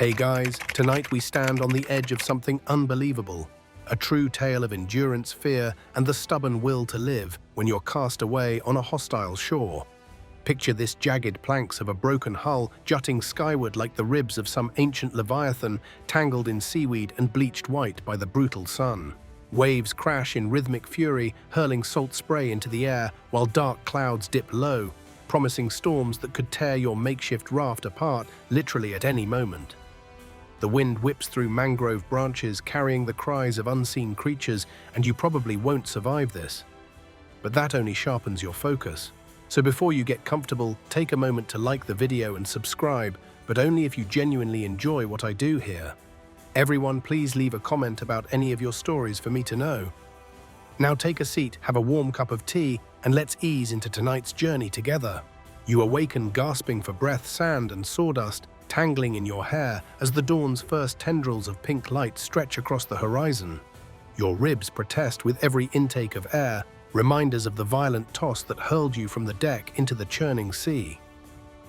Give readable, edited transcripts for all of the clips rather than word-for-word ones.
Hey guys, tonight we stand on the edge of something unbelievable. A true tale of endurance, fear, and the stubborn will to live when you're cast away on a hostile shore. Picture this: jagged planks of a broken hull jutting skyward like the ribs of some ancient leviathan, tangled in seaweed and bleached white by the brutal sun. Waves crash in rhythmic fury, hurling salt spray into the air, while dark clouds dip low, promising storms that could tear your makeshift raft apart literally at any moment. The wind whips through mangrove branches, carrying the cries of unseen creatures, and you probably won't survive this. But that only sharpens your focus. So before you get comfortable, take a moment to like the video and subscribe, but only if you genuinely enjoy what I do here. Everyone, please leave a comment about any of your stories for me to know. Now take a seat, have a warm cup of tea, and let's ease into tonight's journey together. You awaken gasping for breath, sand and sawdust tangling in your hair as the dawn's first tendrils of pink light stretch across the horizon. Your ribs protest with every intake of air, reminders of the violent toss that hurled you from the deck into the churning sea.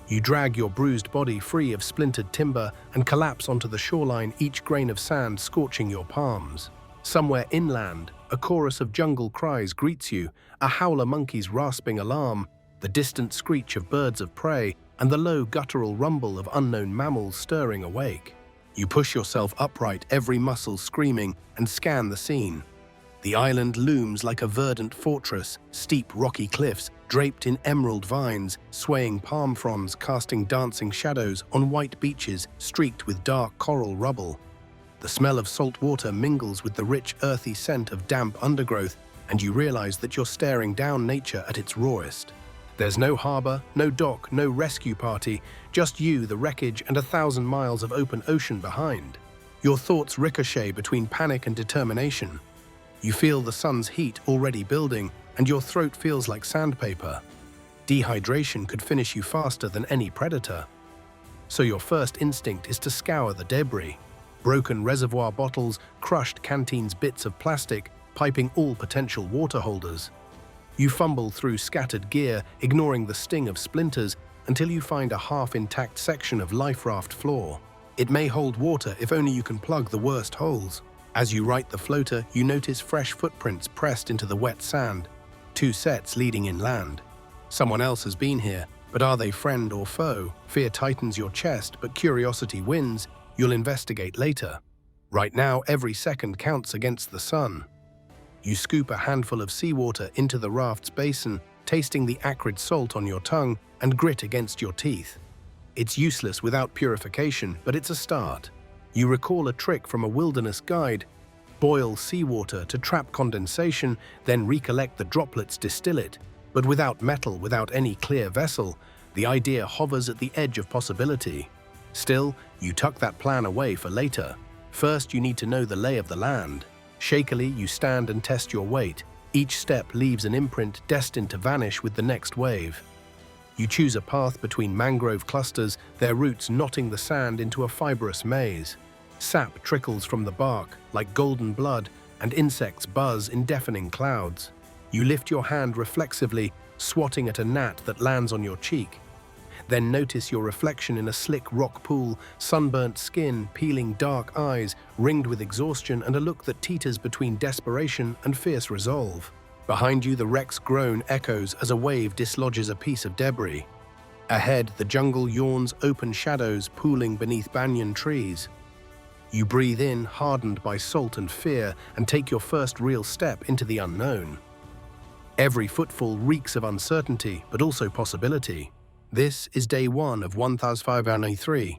You drag your bruised body free of splintered timber and collapse onto the shoreline, each grain of sand scorching your palms. Somewhere inland, a chorus of jungle cries greets you, a howler monkey's rasping alarm, the distant screech of birds of prey, and the low guttural rumble of unknown mammals stirring awake. You push yourself upright, every muscle screaming, and scan the scene. The island looms like a verdant fortress, steep rocky cliffs draped in emerald vines, swaying palm fronds casting dancing shadows on white beaches streaked with dark coral rubble. The smell of salt water mingles with the rich earthy scent of damp undergrowth, and you realize that you're staring down nature at its rawest. There's no harbor, no dock, no rescue party, just you, the wreckage, and 1,000 miles of open ocean behind. Your thoughts ricochet between panic and determination. You feel the sun's heat already building, and your throat feels like sandpaper. Dehydration could finish you faster than any predator. So your first instinct is to scour the debris. Broken reservoir bottles, crushed canteens, bits of plastic, piping all potential water holders. You fumble through scattered gear, ignoring the sting of splinters, until you find a half-intact section of life raft floor. It may hold water if only you can plug the worst holes. As you right the floater, you notice fresh footprints pressed into the wet sand, 2 sets leading inland. Someone else has been here, but are they friend or foe? Fear tightens your chest, but curiosity wins. You'll investigate later. Right now, every second counts against the sun. You scoop a handful of seawater into the raft's basin, tasting the acrid salt on your tongue and grit against your teeth. It's useless without purification, but it's a start. You recall a trick from a wilderness guide: boil seawater to trap condensation, then recollect the droplets, distill it. But without metal, without any clear vessel, the idea hovers at the edge of possibility. Still, you tuck that plan away for later. First, you need to know the lay of the land. Shakily, you stand and test your weight. Each step leaves an imprint destined to vanish with the next wave. You choose a path between mangrove clusters, their roots knotting the sand into a fibrous maze. Sap trickles from the bark like golden blood, and insects buzz in deafening clouds. You lift your hand reflexively, swatting at a gnat that lands on your cheek. Then notice your reflection in a slick rock pool, sunburnt skin, peeling dark eyes, ringed with exhaustion and a look that teeters between desperation and fierce resolve. Behind you, the wreck's groan echoes as a wave dislodges a piece of debris. Ahead, the jungle yawns, open shadows pooling beneath banyan trees. You breathe in, hardened by salt and fear, and take your first real step into the unknown. Every footfall reeks of uncertainty, but also possibility. This is day 1 of 1593.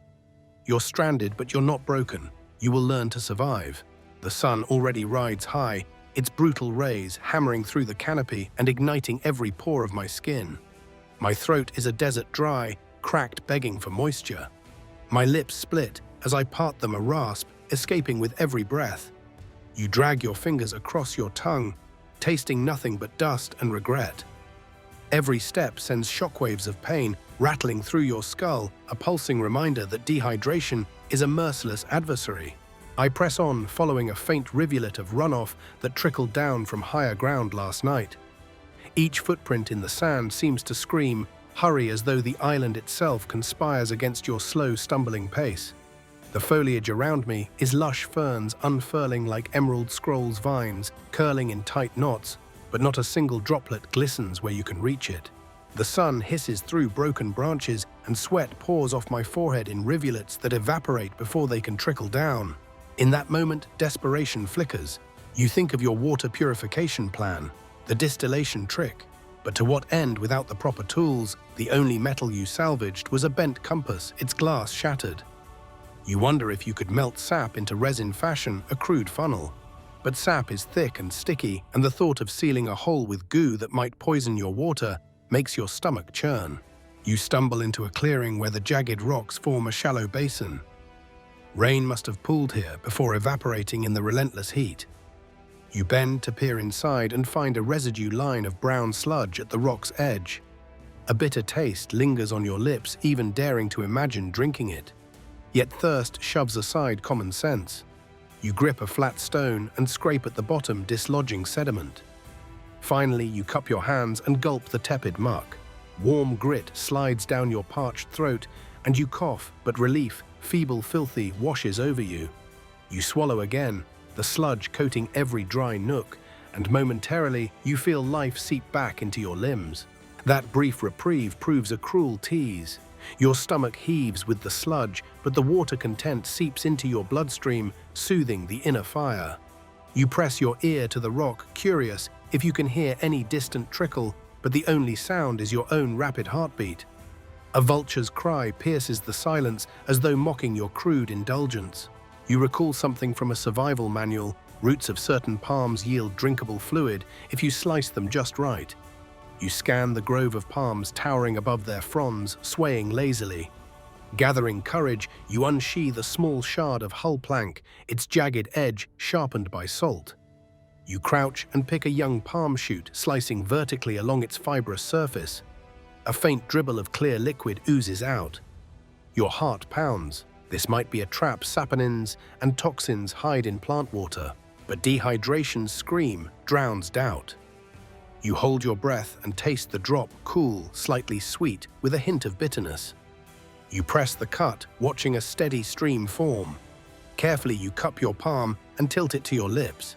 You're stranded, but you're not broken. You will learn to survive. The sun already rides high, its brutal rays hammering through the canopy and igniting every pore of my skin. My throat is a desert dry, cracked, begging for moisture. My lips split as I part them, a rasp escaping with every breath. You drag your fingers across your tongue, tasting nothing but dust and regret. Every step sends shockwaves of pain rattling through your skull, a pulsing reminder that dehydration is a merciless adversary. I press on, following a faint rivulet of runoff that trickled down from higher ground last night. Each footprint in the sand seems to scream, hurry, as though the island itself conspires against your slow, stumbling pace. The foliage around me is lush ferns unfurling like emerald scrolls vines, curling in tight knots, but not a single droplet glistens where you can reach it. The sun hisses through broken branches and sweat pours off my forehead in rivulets that evaporate before they can trickle down. In that moment, desperation flickers. You think of your water purification plan, the distillation trick. But to what end without the proper tools? The only metal you salvaged was a bent compass, its glass shattered. You wonder if you could melt sap into resin fashion a crude funnel. But sap is thick and sticky, and the thought of sealing a hole with goo that might poison your water makes your stomach churn. You stumble into a clearing where the jagged rocks form a shallow basin. Rain must have pooled here before evaporating in the relentless heat. You bend to peer inside and find a residue line of brown sludge at the rock's edge. A bitter taste lingers on your lips, even daring to imagine drinking it. Yet thirst shoves aside common sense. You grip a flat stone and scrape at the bottom, dislodging sediment. Finally, you cup your hands and gulp the tepid muck. Warm grit slides down your parched throat, and you cough, but relief, feeble, filthy, washes over you. You swallow again, the sludge coating every dry nook, and momentarily you feel life seep back into your limbs. That brief reprieve proves a cruel tease. Your stomach heaves with the sludge, but the water content seeps into your bloodstream, soothing the inner fire. You press your ear to the rock, curious if you can hear any distant trickle, but the only sound is your own rapid heartbeat. A vulture's cry pierces the silence as though mocking your crude indulgence. You recall something from a survival manual: roots of certain palms yield drinkable fluid if you slice them just right. You scan the grove of palms towering above their fronds, swaying lazily. Gathering courage, you unsheathe a small shard of hull plank, its jagged edge sharpened by salt. You crouch and pick a young palm shoot, slicing vertically along its fibrous surface. A faint dribble of clear liquid oozes out. Your heart pounds. This might be a trap. Saponins and toxins hide in plant water, but dehydration's scream drowns doubt. You hold your breath and taste the drop, cool, slightly sweet, with a hint of bitterness. You press the cut, watching a steady stream form. Carefully, you cup your palm and tilt it to your lips.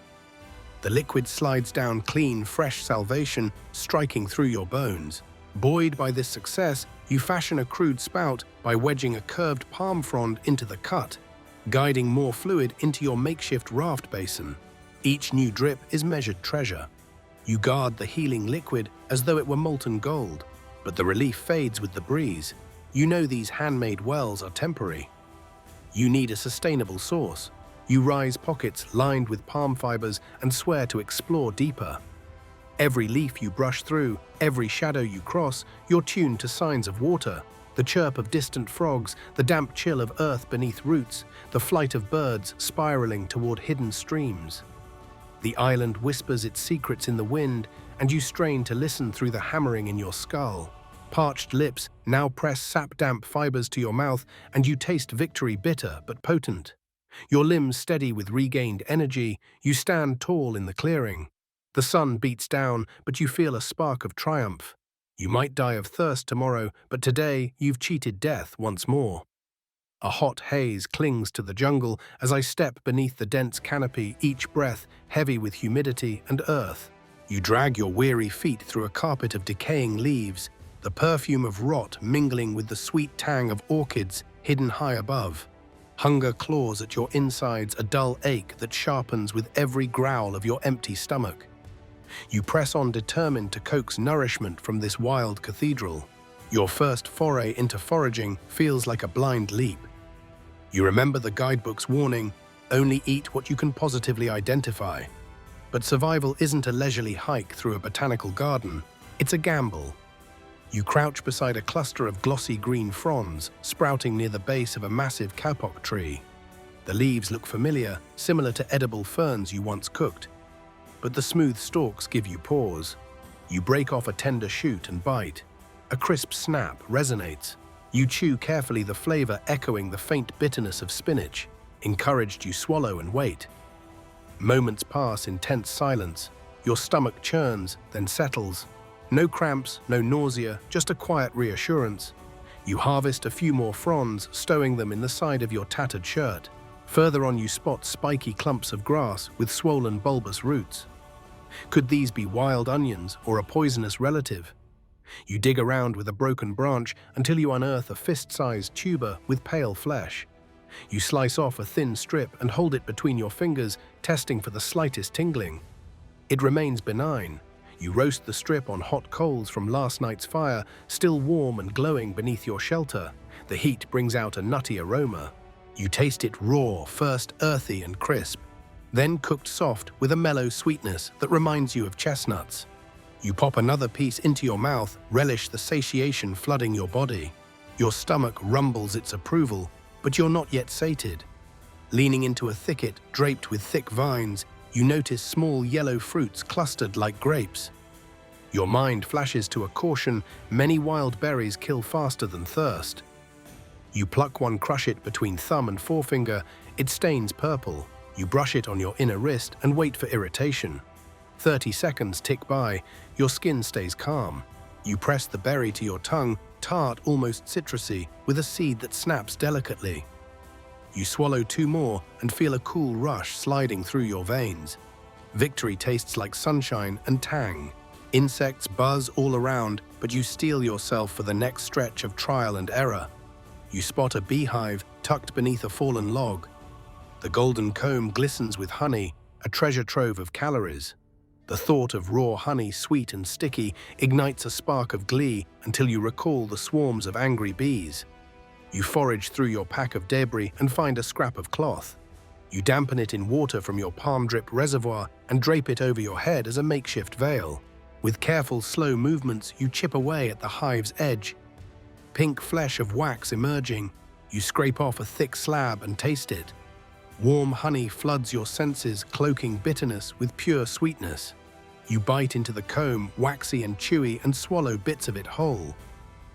The liquid slides down clean, fresh salvation, striking through your bones. Buoyed by this success, you fashion a crude spout by wedging a curved palm frond into the cut, guiding more fluid into your makeshift raft basin. Each new drip is measured treasure. You guard the healing liquid as though it were molten gold, but the relief fades with the breeze. You know these handmade wells are temporary. You need a sustainable source. You rise pockets lined with palm fibers and swear to explore deeper. Every leaf you brush through, every shadow you cross, you're tuned to signs of water. The chirp of distant frogs, the damp chill of earth beneath roots, the flight of birds spiraling toward hidden streams. The island whispers its secrets in the wind, and you strain to listen through the hammering in your skull. Parched lips now press sap-damp fibers to your mouth, and you taste victory, bitter but potent. Your limbs steady with regained energy, you stand tall in the clearing. The sun beats down, but you feel a spark of triumph. You might die of thirst tomorrow, but today you've cheated death once more. A hot haze clings to the jungle as I step beneath the dense canopy, each breath heavy with humidity and earth. You drag your weary feet through a carpet of decaying leaves, the perfume of rot mingling with the sweet tang of orchids hidden high above. Hunger claws at your insides, a dull ache that sharpens with every growl of your empty stomach. You press on, determined to coax nourishment from this wild cathedral. Your first foray into foraging feels like a blind leap. You remember the guidebook's warning, only eat what you can positively identify. But survival isn't a leisurely hike through a botanical garden, it's a gamble. You crouch beside a cluster of glossy green fronds sprouting near the base of a massive kapok tree. The leaves look familiar, similar to edible ferns you once cooked. But the smooth stalks give you pause. You break off a tender shoot and bite. A crisp snap resonates. You chew carefully, the flavor echoing the faint bitterness of spinach. Encouraged, you swallow and wait. Moments pass in tense silence. Your stomach churns, then settles. No cramps, no nausea, just a quiet reassurance. You harvest a few more fronds, stowing them in the side of your tattered shirt. Further on you spot spiky clumps of grass with swollen bulbous roots. Could these be wild onions or a poisonous relative? You dig around with a broken branch until you unearth a fist-sized tuber with pale flesh. You slice off a thin strip and hold it between your fingers, testing for the slightest tingling. It remains benign. You roast the strip on hot coals from last night's fire, still warm and glowing beneath your shelter. The heat brings out a nutty aroma. You taste it raw, first earthy and crisp, then cooked soft with a mellow sweetness that reminds you of chestnuts. You pop another piece into your mouth, relish the satiation flooding your body. Your stomach rumbles its approval, but you're not yet sated. Leaning into a thicket draped with thick vines, you notice small yellow fruits clustered like grapes. Your mind flashes to a caution: many wild berries kill faster than thirst. You pluck one, crush it between thumb and forefinger. It stains purple. You brush it on your inner wrist and wait for irritation. 30 seconds tick by. Your skin stays calm. You press the berry to your tongue, tart, almost citrusy, with a seed that snaps delicately. You swallow 2 more and feel a cool rush sliding through your veins. Victory tastes like sunshine and tang. Insects buzz all around, but you steel yourself for the next stretch of trial and error. You spot a beehive tucked beneath a fallen log. The golden comb glistens with honey, a treasure trove of calories. The thought of raw honey, sweet and sticky, ignites a spark of glee until you recall the swarms of angry bees. You forage through your pack of debris and find a scrap of cloth. You dampen it in water from your palm-drip reservoir and drape it over your head as a makeshift veil. With careful, slow movements, you chip away at the hive's edge. Pink flesh of wax emerging, you scrape off a thick slab and taste it. Warm honey floods your senses, cloaking bitterness with pure sweetness. You bite into the comb, waxy and chewy, and swallow bits of it whole.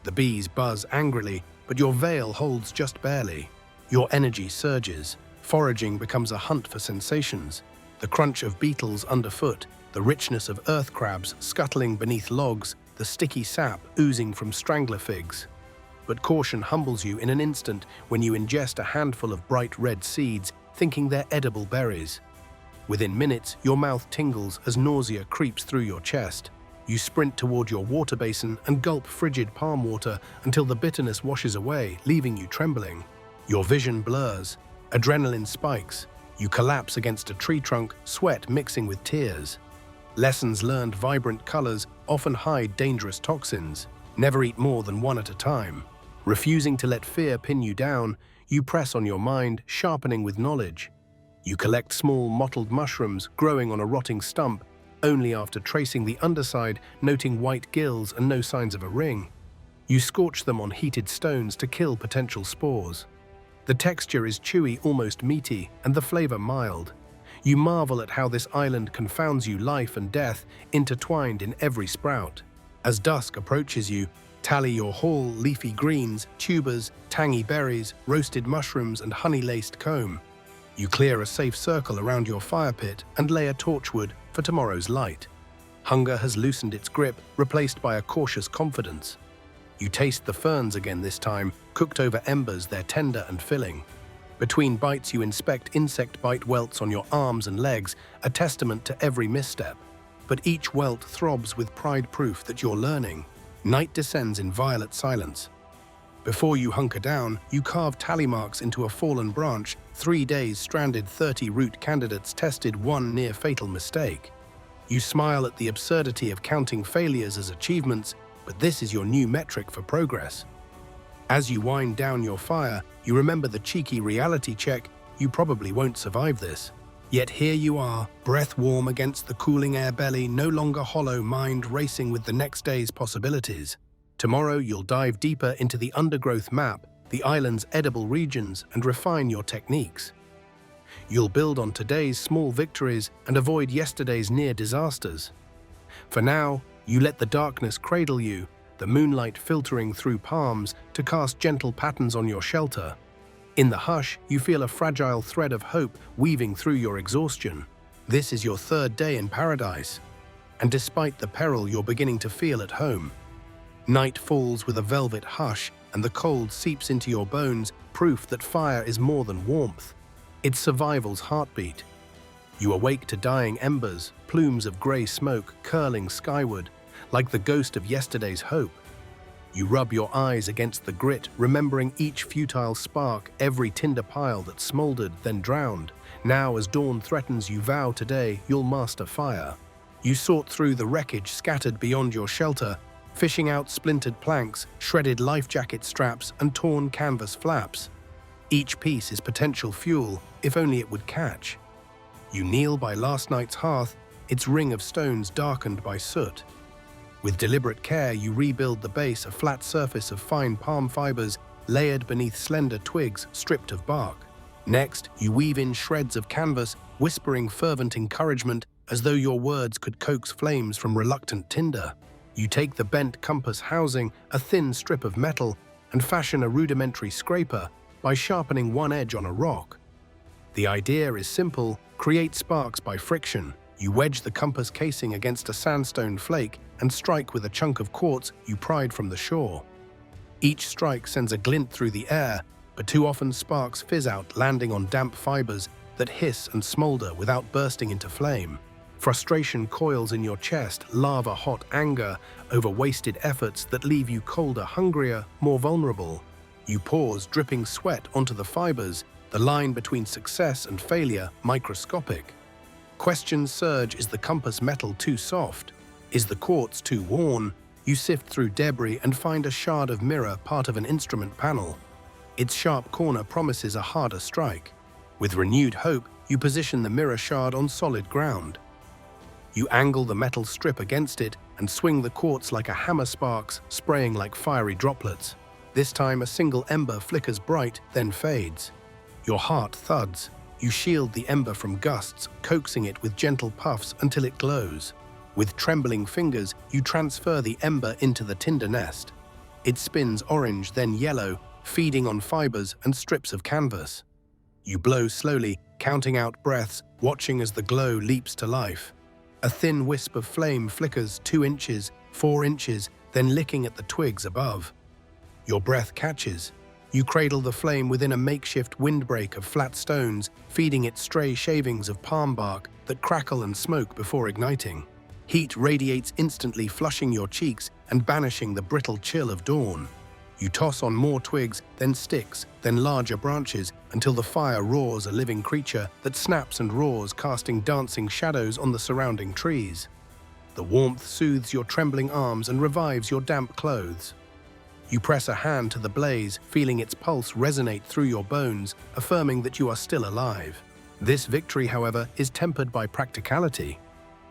The bees buzz angrily, but your veil holds just barely. Your energy surges. Foraging becomes a hunt for sensations. The crunch of beetles underfoot, the richness of earth crabs scuttling beneath logs, the sticky sap oozing from strangler figs. But caution humbles you in an instant when you ingest a handful of bright red seeds, thinking they're edible berries. Within minutes, your mouth tingles as nausea creeps through your chest. You sprint toward your water basin and gulp frigid palm water until the bitterness washes away, leaving you trembling. Your vision blurs. Adrenaline spikes. You collapse against a tree trunk, sweat mixing with tears. Lessons learned: vibrant colors often hide dangerous toxins. Never eat more than 1 at a time. Refusing to let fear pin you down, you press on your mind, sharpening with knowledge. You collect small mottled mushrooms growing on a rotting stump, only after tracing the underside, noting white gills and no signs of a ring. You scorch them on heated stones to kill potential spores. The texture is chewy, almost meaty, and the flavor mild. You marvel at how this island confounds you, life and death intertwined in every sprout. As dusk approaches you, tally your haul: leafy greens, tubers, tangy berries, roasted mushrooms, and honey-laced comb. You clear a safe circle around your fire pit and lay a torchwood for tomorrow's light. Hunger has loosened its grip, replaced by a cautious confidence. You taste the ferns again this time, cooked over embers, they're tender and filling. Between bites you inspect insect bite welts on your arms and legs, a testament to every misstep. But each welt throbs with pride, proof that you're learning. Night descends in violet silence. Before you hunker down, you carve tally marks into a fallen branch. 3 days stranded, 30 root candidates tested, 1 near-fatal mistake. You smile at the absurdity of counting failures as achievements, but this is your new metric for progress. As you wind down your fire, you remember the cheeky reality check: you probably won't survive this. Yet here you are, breath warm against the cooling air belly, no longer hollow, mind racing with the next day's possibilities. Tomorrow you'll dive deeper into the undergrowth map, the island's edible regions, and refine your techniques. You'll build on today's small victories and avoid yesterday's near disasters. For now, you let the darkness cradle you, the moonlight filtering through palms to cast gentle patterns on your shelter. In the hush, you feel a fragile thread of hope weaving through your exhaustion. This is your 3rd day in paradise, and despite the peril, you're beginning to feel at home. Night falls with a velvet hush, and the cold seeps into your bones, proof that fire is more than warmth. It's survival's heartbeat. You awake to dying embers, plumes of grey smoke curling skyward, like the ghost of yesterday's hope. You rub your eyes against the grit, remembering each futile spark, every tinder pile that smoldered, then drowned. Now, as dawn threatens, you vow today you'll master fire. You sort through the wreckage scattered beyond your shelter, fishing out splintered planks, shredded life jacket straps, and torn canvas flaps. Each piece is potential fuel, if only it would catch. You kneel by last night's hearth, its ring of stones darkened by soot. With deliberate care, you rebuild the base, a flat surface of fine palm fibers layered beneath slender twigs stripped of bark. Next, you weave in shreds of canvas, whispering fervent encouragement as though your words could coax flames from reluctant tinder. You take the bent compass housing, a thin strip of metal, and fashion a rudimentary scraper by sharpening one edge on a rock. The idea is simple: create sparks by friction. You wedge the compass casing against a sandstone flake and strike with a chunk of quartz you pried from the shore. Each strike sends a glint through the air, but too often sparks fizz out, landing on damp fibers that hiss and smolder without bursting into flame. Frustration coils in your chest, lava-hot anger over wasted efforts that leave you colder, hungrier, more vulnerable. You pause, dripping sweat onto the fibers, the line between success and failure microscopic. Questions surge: is the compass metal too soft? Is the quartz too worn? You sift through debris and find a shard of mirror, part of an instrument panel. Its sharp corner promises a harder strike. With renewed hope, you position the mirror shard on solid ground. You angle the metal strip against it and swing the quartz like a hammer, sparks spraying like fiery droplets. This time a single ember flickers bright, then fades. Your heart thuds. You shield the ember from gusts, coaxing it with gentle puffs until it glows. With trembling fingers, you transfer the ember into the tinder nest. It spins orange, then yellow, feeding on fibers and strips of canvas. You blow slowly, counting out breaths, watching as the glow leaps to life. A thin wisp of flame flickers 2 inches, 4 inches, then licking at the twigs above. Your breath catches. You cradle the flame within a makeshift windbreak of flat stones, feeding it stray shavings of palm bark that crackle and smoke before igniting. Heat radiates instantly, flushing your cheeks and banishing the brittle chill of dawn. You toss on more twigs, then sticks, then larger branches, until the fire roars, a living creature that snaps and roars, casting dancing shadows on the surrounding trees. The warmth soothes your trembling arms and revives your damp clothes. You press a hand to the blaze, feeling its pulse resonate through your bones, affirming that you are still alive. This victory, however, is tempered by practicality.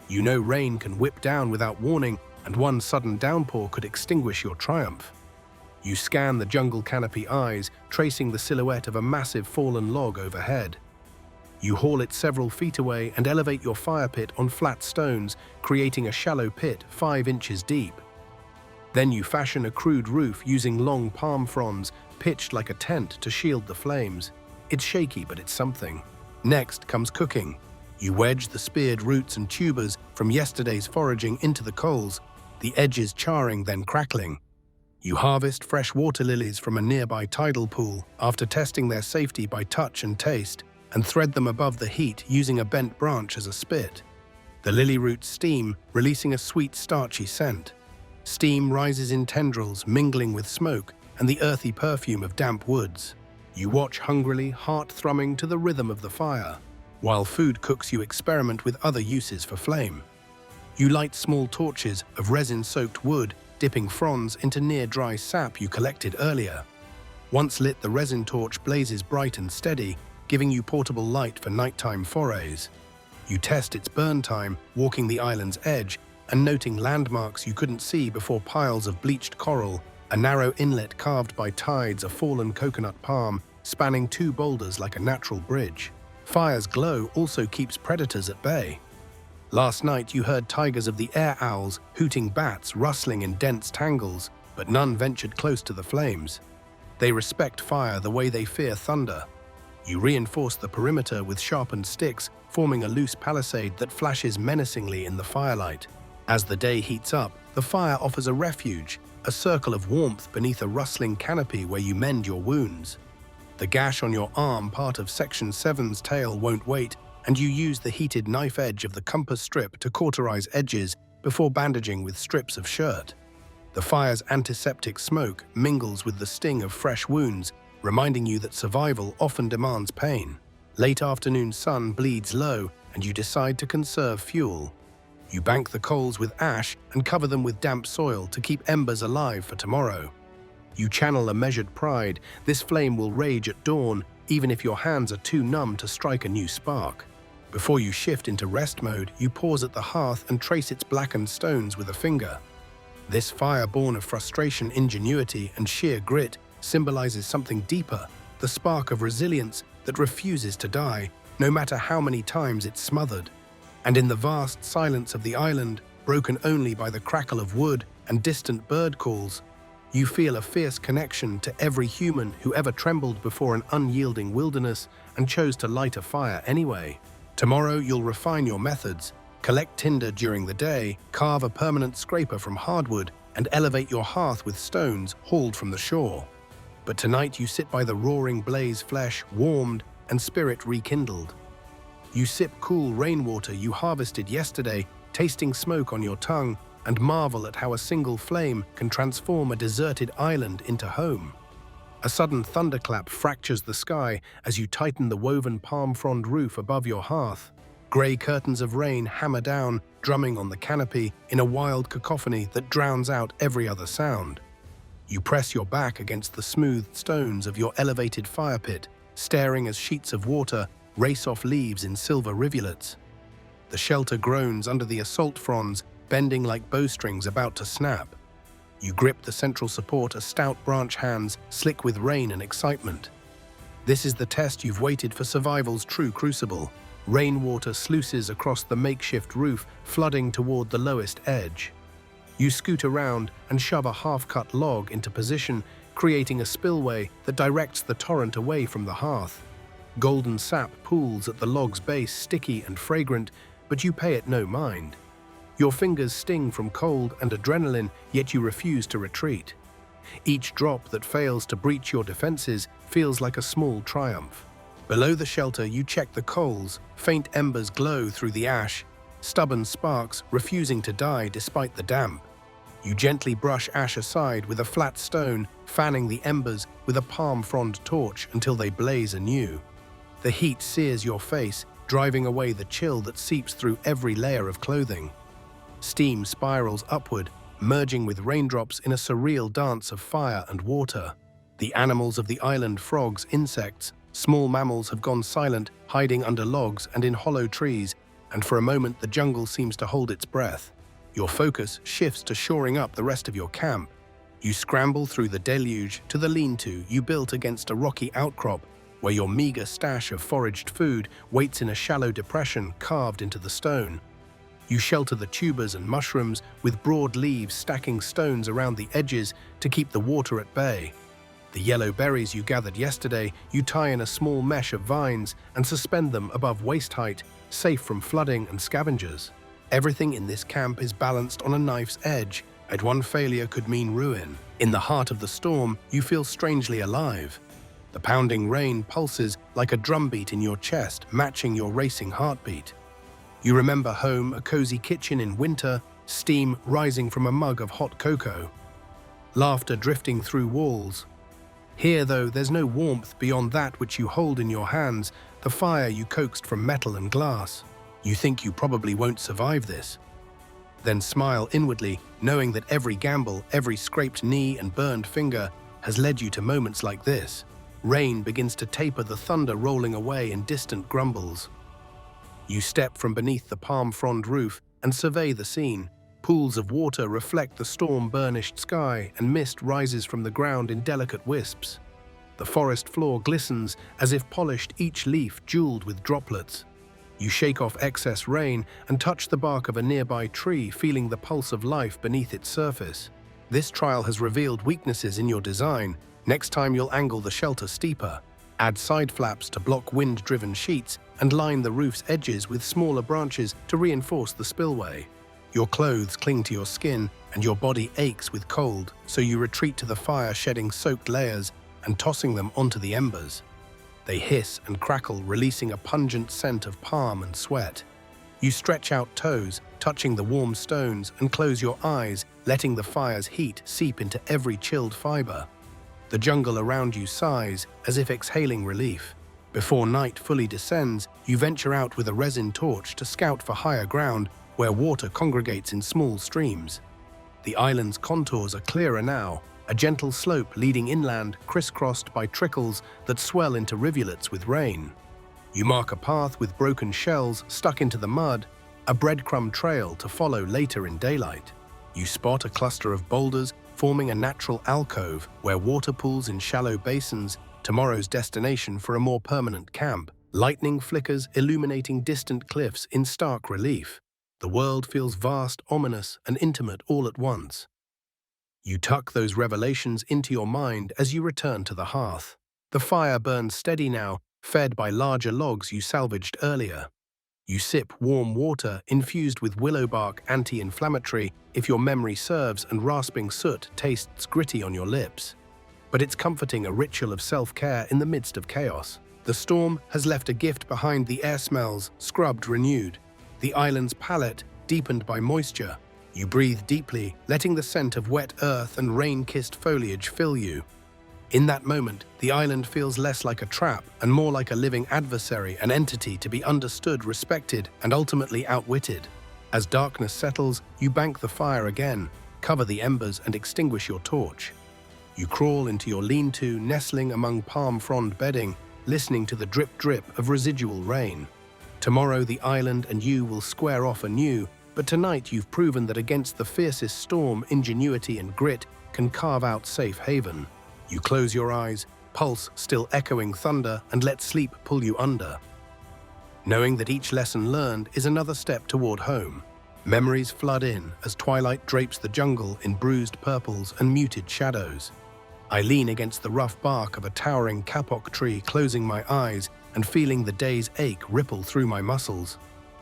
You know rain can whip down without warning, and one sudden downpour could extinguish your triumph. You scan the jungle canopy eyes, tracing the silhouette of a massive fallen log overhead. You haul it several feet away and elevate your fire pit on flat stones, creating a shallow pit 5 inches deep. Then you fashion a crude roof using long palm fronds, pitched like a tent to shield the flames. It's shaky, but it's something. Next comes cooking. You wedge the speared roots and tubers from yesterday's foraging into the coals, the edges charring, then crackling. You harvest fresh water lilies from a nearby tidal pool after testing their safety by touch and taste, and thread them above the heat using a bent branch as a spit. The lily roots steam, releasing a sweet, starchy scent. Steam rises in tendrils, mingling with smoke and the earthy perfume of damp woods. You watch hungrily, heart thrumming to the rhythm of the fire. While food cooks, you experiment with other uses for flame. You light small torches of resin-soaked wood, dipping fronds into near-dry sap you collected earlier. Once lit, the resin torch blazes bright and steady, giving you portable light for nighttime forays. You test its burn time, walking the island's edge and noting landmarks you couldn't see before: piles of bleached coral, a narrow inlet carved by tides, a fallen coconut palm spanning 2 boulders like a natural bridge. Fire's glow also keeps predators at bay. Last night you heard tigers of the air owls, hooting bats rustling in dense tangles, but none ventured close to the flames. They respect fire the way they fear thunder. You reinforce the perimeter with sharpened sticks, forming a loose palisade that flashes menacingly in the firelight. As the day heats up, the fire offers a refuge, a circle of warmth beneath a rustling canopy where you mend your wounds. The gash on your arm, part of Section 7's tail, won't wait, and you use the heated knife edge of the compass strip to cauterize edges before bandaging with strips of shirt. The fire's antiseptic smoke mingles with the sting of fresh wounds, reminding you that survival often demands pain. Late afternoon sun bleeds low, and you decide to conserve fuel. You bank the coals with ash and cover them with damp soil to keep embers alive for tomorrow. You channel a measured pride. This flame will rage at dawn, even if your hands are too numb to strike a new spark. Before you shift into rest mode, you pause at the hearth and trace its blackened stones with a finger. This fire born of frustration, ingenuity, and sheer grit symbolizes something deeper, the spark of resilience that refuses to die, no matter how many times it's smothered. And in the vast silence of the island, broken only by the crackle of wood and distant bird calls, you feel a fierce connection to every human who ever trembled before an unyielding wilderness and chose to light a fire anyway. Tomorrow you'll refine your methods, collect tinder during the day, carve a permanent scraper from hardwood, and elevate your hearth with stones hauled from the shore. But tonight you sit by the roaring blaze, flesh warmed and spirit rekindled. You sip cool rainwater you harvested yesterday, tasting smoke on your tongue, and marvel at how a single flame can transform a deserted island into home. A sudden thunderclap fractures the sky as you tighten the woven palm frond roof above your hearth. Grey curtains of rain hammer down, drumming on the canopy in a wild cacophony that drowns out every other sound. You press your back against the smooth stones of your elevated fire pit, staring as sheets of water race off leaves in silver rivulets. The shelter groans under the assault fronds, bending like bowstrings about to snap. You grip the central support, a stout branch hands slick with rain and excitement. This is the test you've waited for, survival's true crucible. Rainwater sluices across the makeshift roof, flooding toward the lowest edge. You scoot around and shove a half-cut log into position, creating a spillway that directs the torrent away from the hearth. Golden sap pools at the log's base, sticky and fragrant, but you pay it no mind. Your fingers sting from cold and adrenaline, yet you refuse to retreat. Each drop that fails to breach your defenses feels like a small triumph. Below the shelter, you check the coals. Faint embers glow through the ash, stubborn sparks refusing to die despite the damp. You gently brush ash aside with a flat stone, fanning the embers with a palm frond torch until they blaze anew. The heat sears your face, driving away the chill that seeps through every layer of clothing. Steam spirals upward, merging with raindrops in a surreal dance of fire and water. The animals of the island, frogs, insects, small mammals have gone silent, hiding under logs and in hollow trees, and for a moment the jungle seems to hold its breath. Your focus shifts to shoring up the rest of your camp. You scramble through the deluge to the lean-to you built against a rocky outcrop, where your meager stash of foraged food waits in a shallow depression carved into the stone. You shelter the tubers and mushrooms with broad leaves, stacking stones around the edges to keep the water at bay. The yellow berries you gathered yesterday, you tie in a small mesh of vines and suspend them above waist height, safe from flooding and scavengers. Everything in this camp is balanced on a knife's edge, and one failure could mean ruin. In the heart of the storm, you feel strangely alive. The pounding rain pulses like a drumbeat in your chest, matching your racing heartbeat. You remember home, a cozy kitchen in winter, steam rising from a mug of hot cocoa, laughter drifting through walls. Here, though, there's no warmth beyond that which you hold in your hands, the fire you coaxed from metal and glass. You think you probably won't survive this. Then smile inwardly, knowing that every gamble, every scraped knee and burned finger has led you to moments like this. Rain begins to taper, the thunder rolling away in distant grumbles. You step from beneath the palm frond roof and survey the scene. Pools of water reflect the storm-burnished sky, and mist rises from the ground in delicate wisps. The forest floor glistens as if polished, each leaf jeweled with droplets. You shake off excess rain and touch the bark of a nearby tree, feeling the pulse of life beneath its surface. This trial has revealed weaknesses in your design. Next time you'll angle the shelter steeper, add side flaps to block wind-driven sheets, and line the roof's edges with smaller branches to reinforce the spillway. Your clothes cling to your skin and your body aches with cold, so you retreat to the fire, shedding soaked layers and tossing them onto the embers. They hiss and crackle, releasing a pungent scent of palm and sweat. You stretch out toes, touching the warm stones, and close your eyes, letting the fire's heat seep into every chilled fiber. The jungle around you sighs, as if exhaling relief. Before night fully descends, you venture out with a resin torch to scout for higher ground where water congregates in small streams. The island's contours are clearer now, a gentle slope leading inland, crisscrossed by trickles that swell into rivulets with rain. You mark a path with broken shells stuck into the mud, a breadcrumb trail to follow later in daylight. You spot a cluster of boulders forming a natural alcove where water pools in shallow basins, tomorrow's destination for a more permanent camp. Lightning flickers, illuminating distant cliffs in stark relief. The world feels vast, ominous, and intimate all at once. You tuck those revelations into your mind as you return to the hearth. The fire burns steady now, fed by larger logs you salvaged earlier. You sip warm water infused with willow bark anti-inflammatory if your memory serves, and rasping soot tastes gritty on your lips. But it's comforting, a ritual of self-care in the midst of chaos. The storm has left a gift behind. The air smells scrubbed, renewed. The island's palate deepened by moisture. You breathe deeply, letting the scent of wet earth and rain-kissed foliage fill you. In that moment, the island feels less like a trap and more like a living adversary, an entity to be understood, respected, and ultimately outwitted. As darkness settles, you bank the fire again, cover the embers, and extinguish your torch. You crawl into your lean-to, nestling among palm frond bedding, listening to the drip-drip of residual rain. Tomorrow the island and you will square off anew, but tonight you've proven that against the fiercest storm, ingenuity and grit can carve out safe haven. You close your eyes, pulse still echoing thunder, and let sleep pull you under. Knowing that each lesson learned is another step toward home. Memories flood in as twilight drapes the jungle in bruised purples and muted shadows. I lean against the rough bark of a towering kapok tree, closing my eyes and feeling the day's ache ripple through my muscles.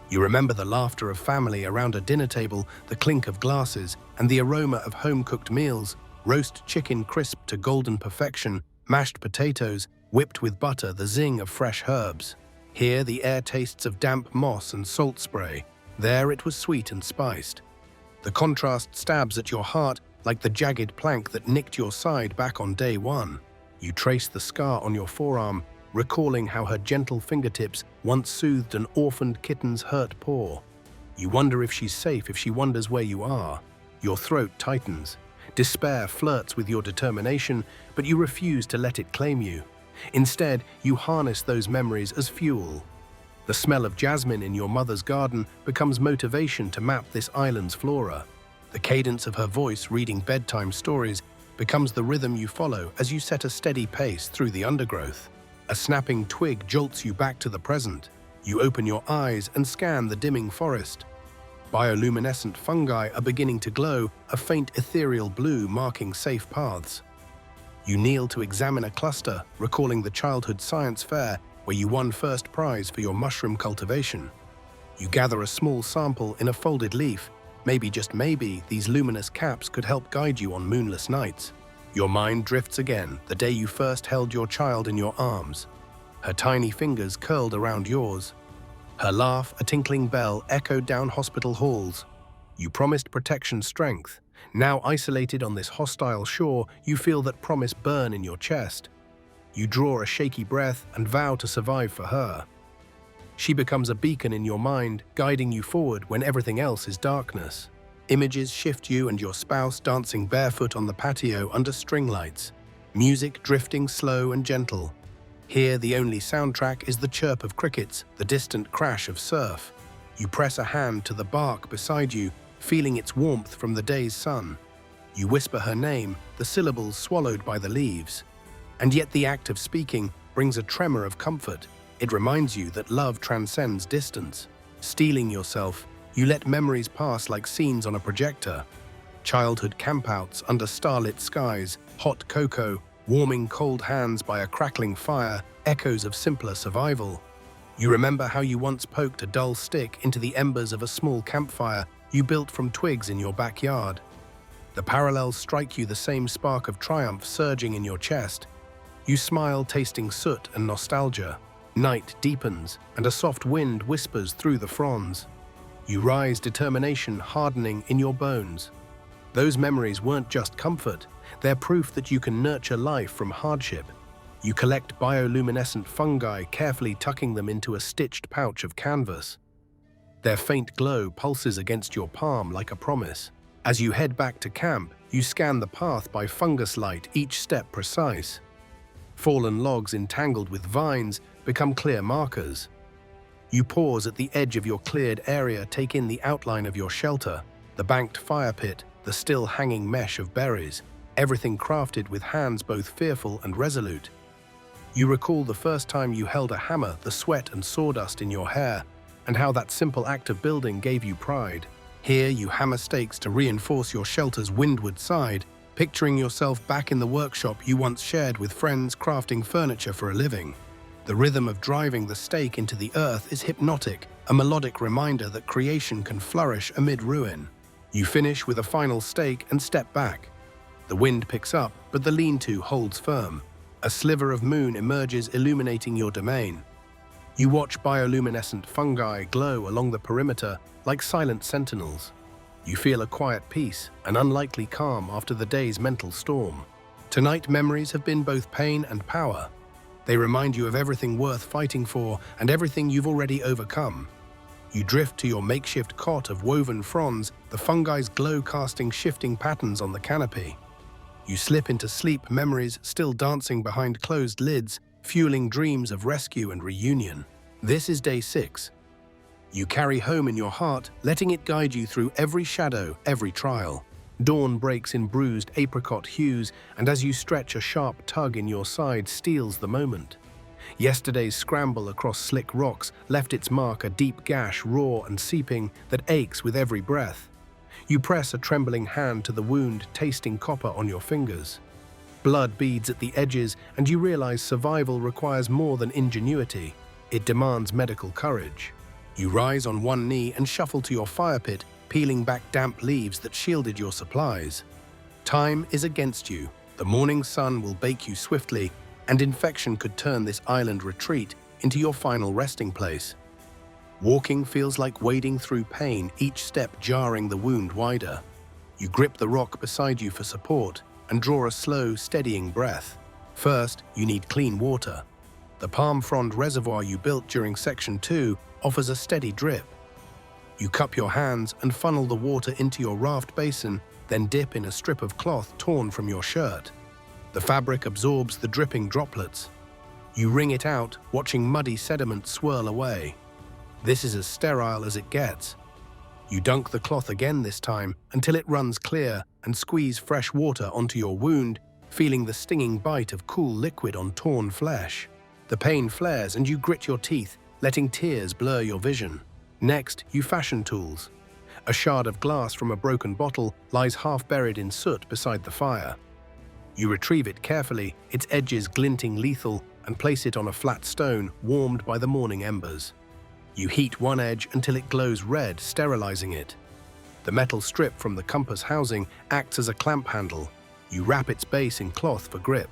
You remember the laughter of family around a dinner table, the clink of glasses, and the aroma of home-cooked meals, roast chicken crisped to golden perfection, mashed potatoes, whipped with butter, the zing of fresh herbs. Here the air tastes of damp moss and salt spray. There it was sweet and spiced. The contrast stabs at your heart like the jagged plank that nicked your side back on day one. You trace the scar on your forearm, recalling how her gentle fingertips once soothed an orphaned kitten's hurt paw. You wonder if she's safe, if she wonders where you are. Your throat tightens. Despair flirts with your determination, but you refuse to let it claim you. Instead, you harness those memories as fuel. The smell of jasmine in your mother's garden becomes motivation to map this island's flora. The cadence of her voice reading bedtime stories becomes the rhythm you follow as you set a steady pace through the undergrowth. A snapping twig jolts you back to the present. You open your eyes and scan the dimming forest. Bioluminescent fungi are beginning to glow, a faint ethereal blue marking safe paths. You kneel to examine a cluster, recalling the childhood science fair where you won first prize for your mushroom cultivation. You gather a small sample in a folded leaf. Maybe, just maybe, these luminous caps could help guide you on moonless nights. Your mind drifts again, the day you first held your child in your arms. Her tiny fingers curled around yours. Her laugh, a tinkling bell, echoed down hospital halls. You promised protection, strength. Now isolated on this hostile shore, you feel that promise burn in your chest. You draw a shaky breath and vow to survive for her. She becomes a beacon in your mind, guiding you forward when everything else is darkness. Images shift you and your spouse dancing barefoot on the patio under string lights. Music drifting slow and gentle. Here the only soundtrack is the chirp of crickets, the distant crash of surf. You press a hand to the bark beside you, feeling its warmth from the day's sun. You whisper her name, the syllables swallowed by the leaves. And yet the act of speaking brings a tremor of comfort. It reminds you that love transcends distance. Steeling yourself, you let memories pass like scenes on a projector. Childhood campouts under starlit skies, hot cocoa, warming cold hands by a crackling fire, echoes of simpler survival. You remember how you once poked a dull stick into the embers of a small campfire, you built from twigs in your backyard. The parallels strike you, the same spark of triumph surging in your chest. You smile, tasting soot and nostalgia. Night deepens, and a soft wind whispers through the fronds. You rise, determination hardening in your bones. Those memories weren't just comfort, they're proof that you can nurture life from hardship. You collect bioluminescent fungi, carefully tucking them into a stitched pouch of canvas. Their faint glow pulses against your palm like a promise. As you head back to camp, you scan the path by fungus light, each step precise. Fallen logs entangled with vines become clear markers. You pause at the edge of your cleared area, take in the outline of your shelter, the banked fire pit, the still hanging mesh of berries, everything crafted with hands both fearful and resolute. You recall the first time you held a hammer, the sweat and sawdust in your hair, and how that simple act of building gave you pride. Here you hammer stakes to reinforce your shelter's windward side, picturing yourself back in the workshop you once shared with friends, crafting furniture for a living. The rhythm of driving the stake into the earth is hypnotic, a melodic reminder that creation can flourish amid ruin. You finish with a final stake and step back. The wind picks up, but the lean-to holds firm. A sliver of moon emerges, illuminating your domain. You watch bioluminescent fungi glow along the perimeter like silent sentinels. You feel a quiet peace, an unlikely calm after the day's mental storm. Tonight, memories have been both pain and power. They remind you of everything worth fighting for and everything you've already overcome. You drift to your makeshift cot of woven fronds, the fungi's glow casting shifting patterns on the canopy. You slip into sleep, memories still dancing behind closed lids, fueling dreams of rescue and reunion. This is day 6. You carry home in your heart, letting it guide you through every shadow, every trial. Dawn breaks in bruised apricot hues, and as you stretch, a sharp tug in your side steals the moment. Yesterday's scramble across slick rocks left its mark, a deep gash, raw and seeping, that aches with every breath. You press a trembling hand to the wound, tasting copper on your fingers. Blood beads at the edges, and you realize survival requires more than ingenuity. It demands medical courage. You rise on one knee and shuffle to your fire pit, peeling back damp leaves that shielded your supplies. Time is against you. The morning sun will bake you swiftly, and infection could turn this island retreat into your final resting place. Walking feels like wading through pain, each step jarring the wound wider. You grip the rock beside you for support and draw a slow, steadying breath. First, you need clean water. The palm frond reservoir you built during Section 2 offers a steady drip. You cup your hands and funnel the water into your raft basin, then dip in a strip of cloth torn from your shirt. The fabric absorbs the dripping droplets. You wring it out, watching muddy sediment swirl away. This is as sterile as it gets. You dunk the cloth again this time until it runs clear and squeeze fresh water onto your wound, feeling the stinging bite of cool liquid on torn flesh. The pain flares and you grit your teeth, letting tears blur your vision. Next, you fashion tools. A shard of glass from a broken bottle lies half buried in soot beside the fire. You retrieve it carefully, its edges glinting lethal, and place it on a flat stone warmed by the morning embers. You heat one edge until it glows red, sterilizing it. The metal strip from the compass housing acts as a clamp handle. You wrap its base in cloth for grip.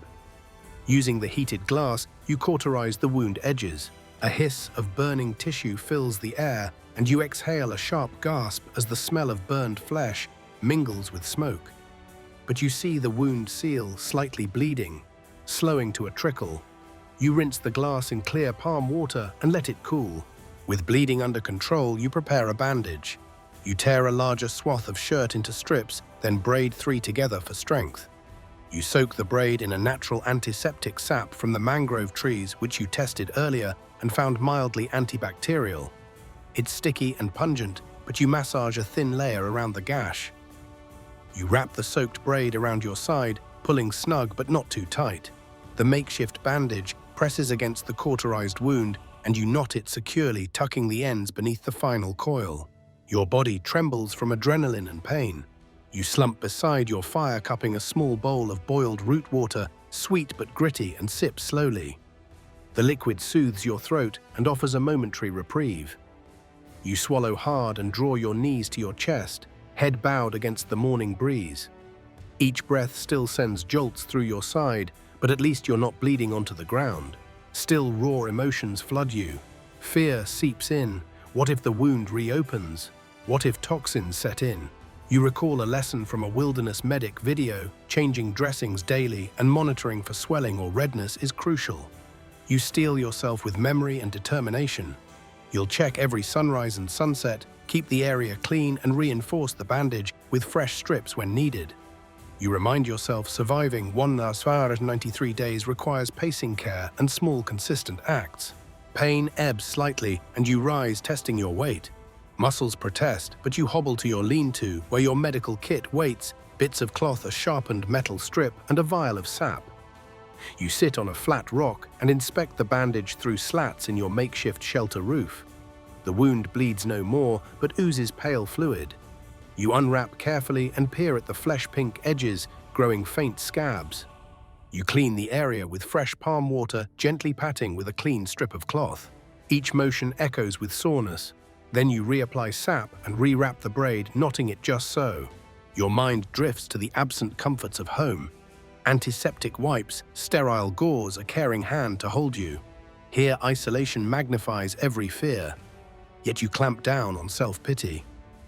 Using the heated glass, you cauterize the wound edges. A hiss of burning tissue fills the air, and you exhale a sharp gasp as the smell of burned flesh mingles with smoke. But you see the wound seal slightly bleeding, slowing to a trickle. You rinse the glass in clear palm water and let it cool. With bleeding under control, you prepare a bandage. You tear a larger swath of shirt into strips, then braid 3 together for strength. You soak the braid in a natural antiseptic sap from the mangrove trees which you tested earlier and found mildly antibacterial. It's sticky and pungent, but you massage a thin layer around the gash. You wrap the soaked braid around your side, pulling snug but not too tight. The makeshift bandage presses against the cauterized wound, and you knot it securely, tucking the ends beneath the final coil. Your body trembles from adrenaline and pain. You slump beside your fire, cupping a small bowl of boiled root water, sweet but gritty, and sip slowly. The liquid soothes your throat and offers a momentary reprieve. You swallow hard and draw your knees to your chest, head bowed against the morning breeze. Each breath still sends jolts through your side, but at least you're not bleeding onto the ground. Still, raw emotions flood you. Fear seeps in. What if the wound reopens? What if toxins set in? You recall a lesson from a wilderness medic video. Changing dressings daily and monitoring for swelling or redness is crucial. You steel yourself with memory and determination. You'll check every sunrise and sunset, keep the area clean, and reinforce the bandage with fresh strips when needed. You remind yourself surviving 193 days requires pacing care and small, consistent acts. Pain ebbs slightly, and you rise, testing your weight. Muscles protest, but you hobble to your lean-to, where your medical kit waits, bits of cloth, a sharpened metal strip, and a vial of sap. You sit on a flat rock and inspect the bandage through slats in your makeshift shelter roof. The wound bleeds no more, but oozes pale fluid. You unwrap carefully and peer at the flesh-pink edges, growing faint scabs. You clean the area with fresh palm water, gently patting with a clean strip of cloth. Each motion echoes with soreness. Then you reapply sap and rewrap the braid, knotting it just so. Your mind drifts to the absent comforts of home. Antiseptic wipes, sterile gauze, a caring hand to hold you. Here, isolation magnifies every fear. Yet you clamp down on self-pity.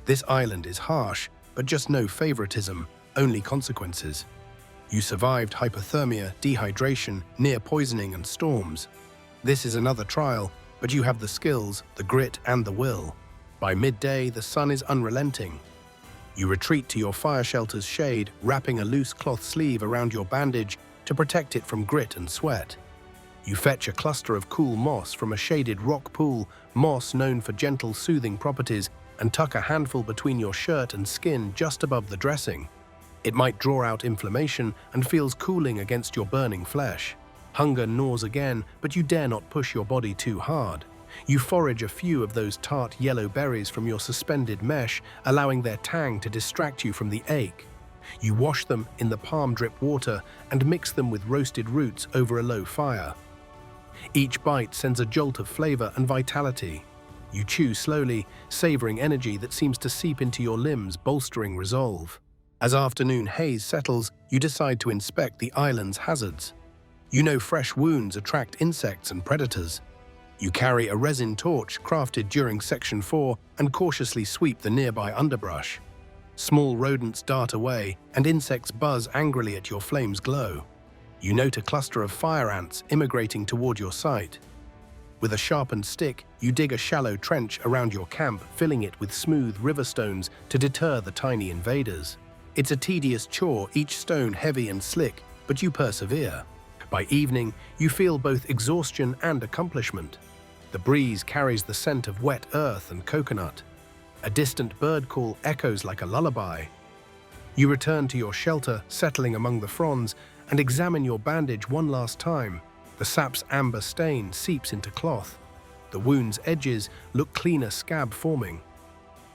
This island is harsh, but just no favoritism, only consequences. You survived hypothermia, dehydration, near poisoning, and storms. This is another trial, but you have the skills, the grit, and the will. By midday, the sun is unrelenting. You retreat to your fire shelter's shade, wrapping a loose cloth sleeve around your bandage to protect it from grit and sweat. You fetch a cluster of cool moss from a shaded rock pool, moss known for gentle, soothing properties, and tuck a handful between your shirt and skin just above the dressing. It might draw out inflammation and feels cooling against your burning flesh. Hunger gnaws again, but you dare not push your body too hard. You forage a few of those tart yellow berries from your suspended mesh, allowing their tang to distract you from the ache. You wash them in the palm-drip water and mix them with roasted roots over a low fire. Each bite sends a jolt of flavor and vitality. You chew slowly, savoring energy that seems to seep into your limbs, bolstering resolve. As afternoon haze settles, you decide to inspect the island's hazards. You know fresh wounds attract insects and predators. You carry a resin torch crafted during Section 4 and cautiously sweep the nearby underbrush. Small rodents dart away, and insects buzz angrily at your flame's glow. You note a cluster of fire ants immigrating toward your sight. With a sharpened stick, you dig a shallow trench around your camp, filling it with smooth river stones to deter the tiny invaders. It's a tedious chore, each stone heavy and slick, but you persevere. By evening, you feel both exhaustion and accomplishment. The breeze carries the scent of wet earth and coconut. A distant bird call echoes like a lullaby. You return to your shelter, settling among the fronds, and examine your bandage one last time. The sap's amber stain seeps into cloth. The wound's edges look cleaner, scab forming.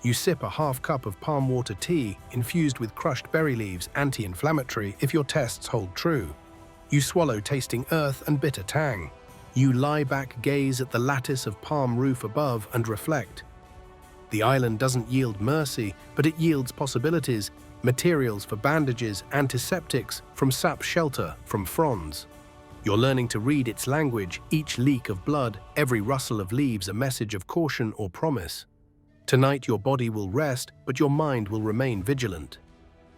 You sip a half cup of palm water tea infused with crushed berry leaves, anti-inflammatory if your tests hold true. You swallow, tasting earth and bitter tang. You lie back, gaze at the lattice of palm roof above, and reflect. The island doesn't yield mercy, but it yields possibilities, materials for bandages, antiseptics, from sap shelter, from fronds. You're learning to read its language, each leak of blood, every rustle of leaves a message of caution or promise. Tonight your body will rest, but your mind will remain vigilant.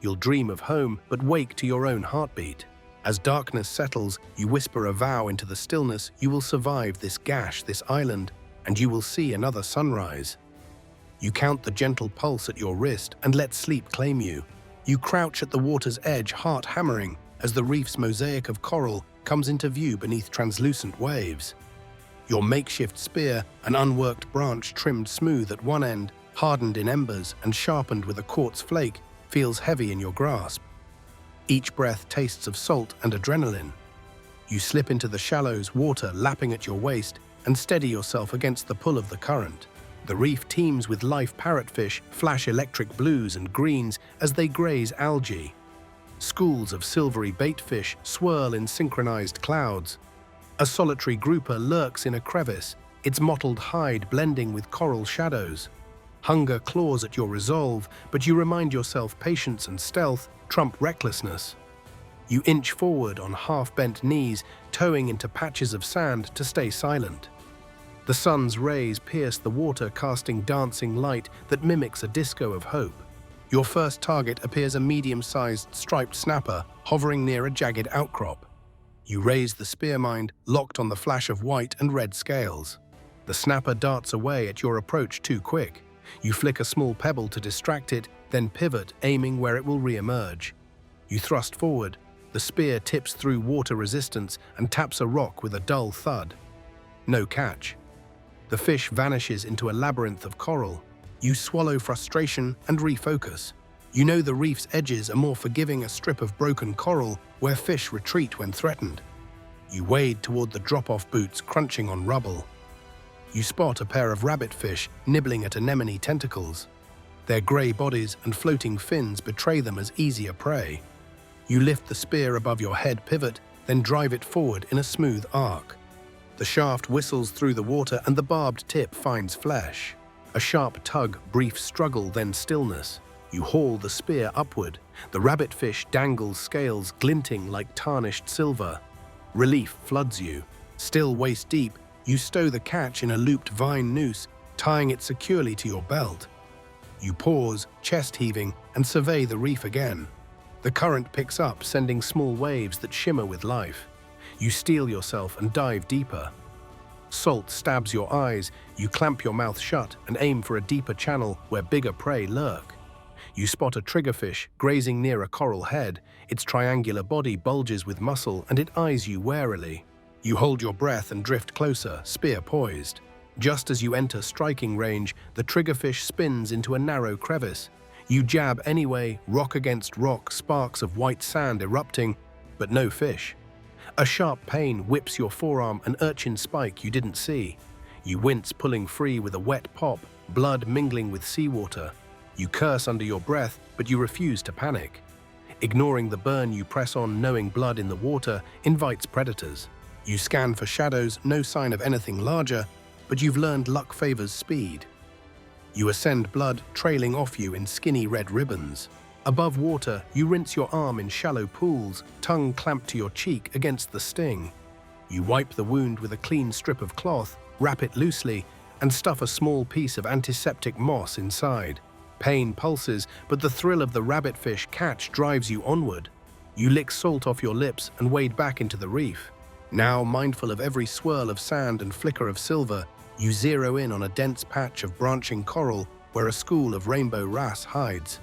You'll dream of home, but wake to your own heartbeat. As darkness settles, you whisper a vow into the stillness. You will survive this gash, this island, and you will see another sunrise. You count the gentle pulse at your wrist and let sleep claim you. You crouch at the water's edge, heart hammering, as the reef's mosaic of coral comes into view beneath translucent waves. Your makeshift spear, an unworked branch trimmed smooth at one end, hardened in embers and sharpened with a quartz flake, feels heavy in your grasp. Each breath tastes of salt and adrenaline. You slip into the shallows, water lapping at your waist, and steady yourself against the pull of the current. The reef teems with life. Parrotfish flash electric blues and greens as they graze algae. Schools of silvery baitfish swirl in synchronized clouds. A solitary grouper lurks in a crevice, its mottled hide blending with coral shadows. Hunger claws at your resolve, but you remind yourself patience and stealth trump recklessness. You inch forward on half-bent knees, toeing into patches of sand to stay silent. The sun's rays pierce the water, casting dancing light that mimics a disco of hope. Your first target appears a medium-sized striped snapper hovering near a jagged outcrop. You raise the spear mind, locked on the flash of white and red scales. The snapper darts away at your approach too quick. You flick a small pebble to distract it, then pivot, aiming where it will re-emerge. You thrust forward. The spear tips through water resistance and taps a rock with a dull thud. No catch. The fish vanishes into a labyrinth of coral. You swallow frustration and refocus. You know the reef's edges are more forgiving, a strip of broken coral where fish retreat when threatened. You wade toward the drop-off boots crunching on rubble. You spot a pair of rabbitfish nibbling at anemone tentacles. Their grey bodies and floating fins betray them as easier prey. You lift the spear above your head pivot, then drive it forward in a smooth arc. The shaft whistles through the water and the barbed tip finds flesh. A sharp tug, brief struggle, then stillness. You haul the spear upward. The rabbitfish dangles scales glinting like tarnished silver. Relief floods you. Still waist deep, you stow the catch in a looped vine noose, tying it securely to your belt. You pause, chest heaving, and survey the reef again. The current picks up, sending small waves that shimmer with life. You steel yourself and dive deeper. Salt stabs your eyes, you clamp your mouth shut and aim for a deeper channel where bigger prey lurk. You spot a triggerfish grazing near a coral head. Its triangular body bulges with muscle and it eyes you warily. You hold your breath and drift closer, spear poised. Just as you enter striking range, the triggerfish spins into a narrow crevice. You jab anyway, rock against rock, sparks of white sand erupting, but no fish. A sharp pain whips your forearm, an urchin spike you didn't see. You wince, pulling free with a wet pop, blood mingling with seawater. You curse under your breath, but you refuse to panic. Ignoring the burn, you press on, knowing blood in the water invites predators. You scan for shadows, no sign of anything larger, but you've learned luck favors speed. You ascend, blood trailing off you in skinny red ribbons. Above water, you rinse your arm in shallow pools, tongue clamped to your cheek against the sting. You wipe the wound with a clean strip of cloth, wrap it loosely, and stuff a small piece of antiseptic moss inside. Pain pulses, but the thrill of the rabbitfish catch drives you onward. You lick salt off your lips and wade back into the reef. Now, mindful of every swirl of sand and flicker of silver, you zero in on a dense patch of branching coral where a school of rainbow wrasse hides.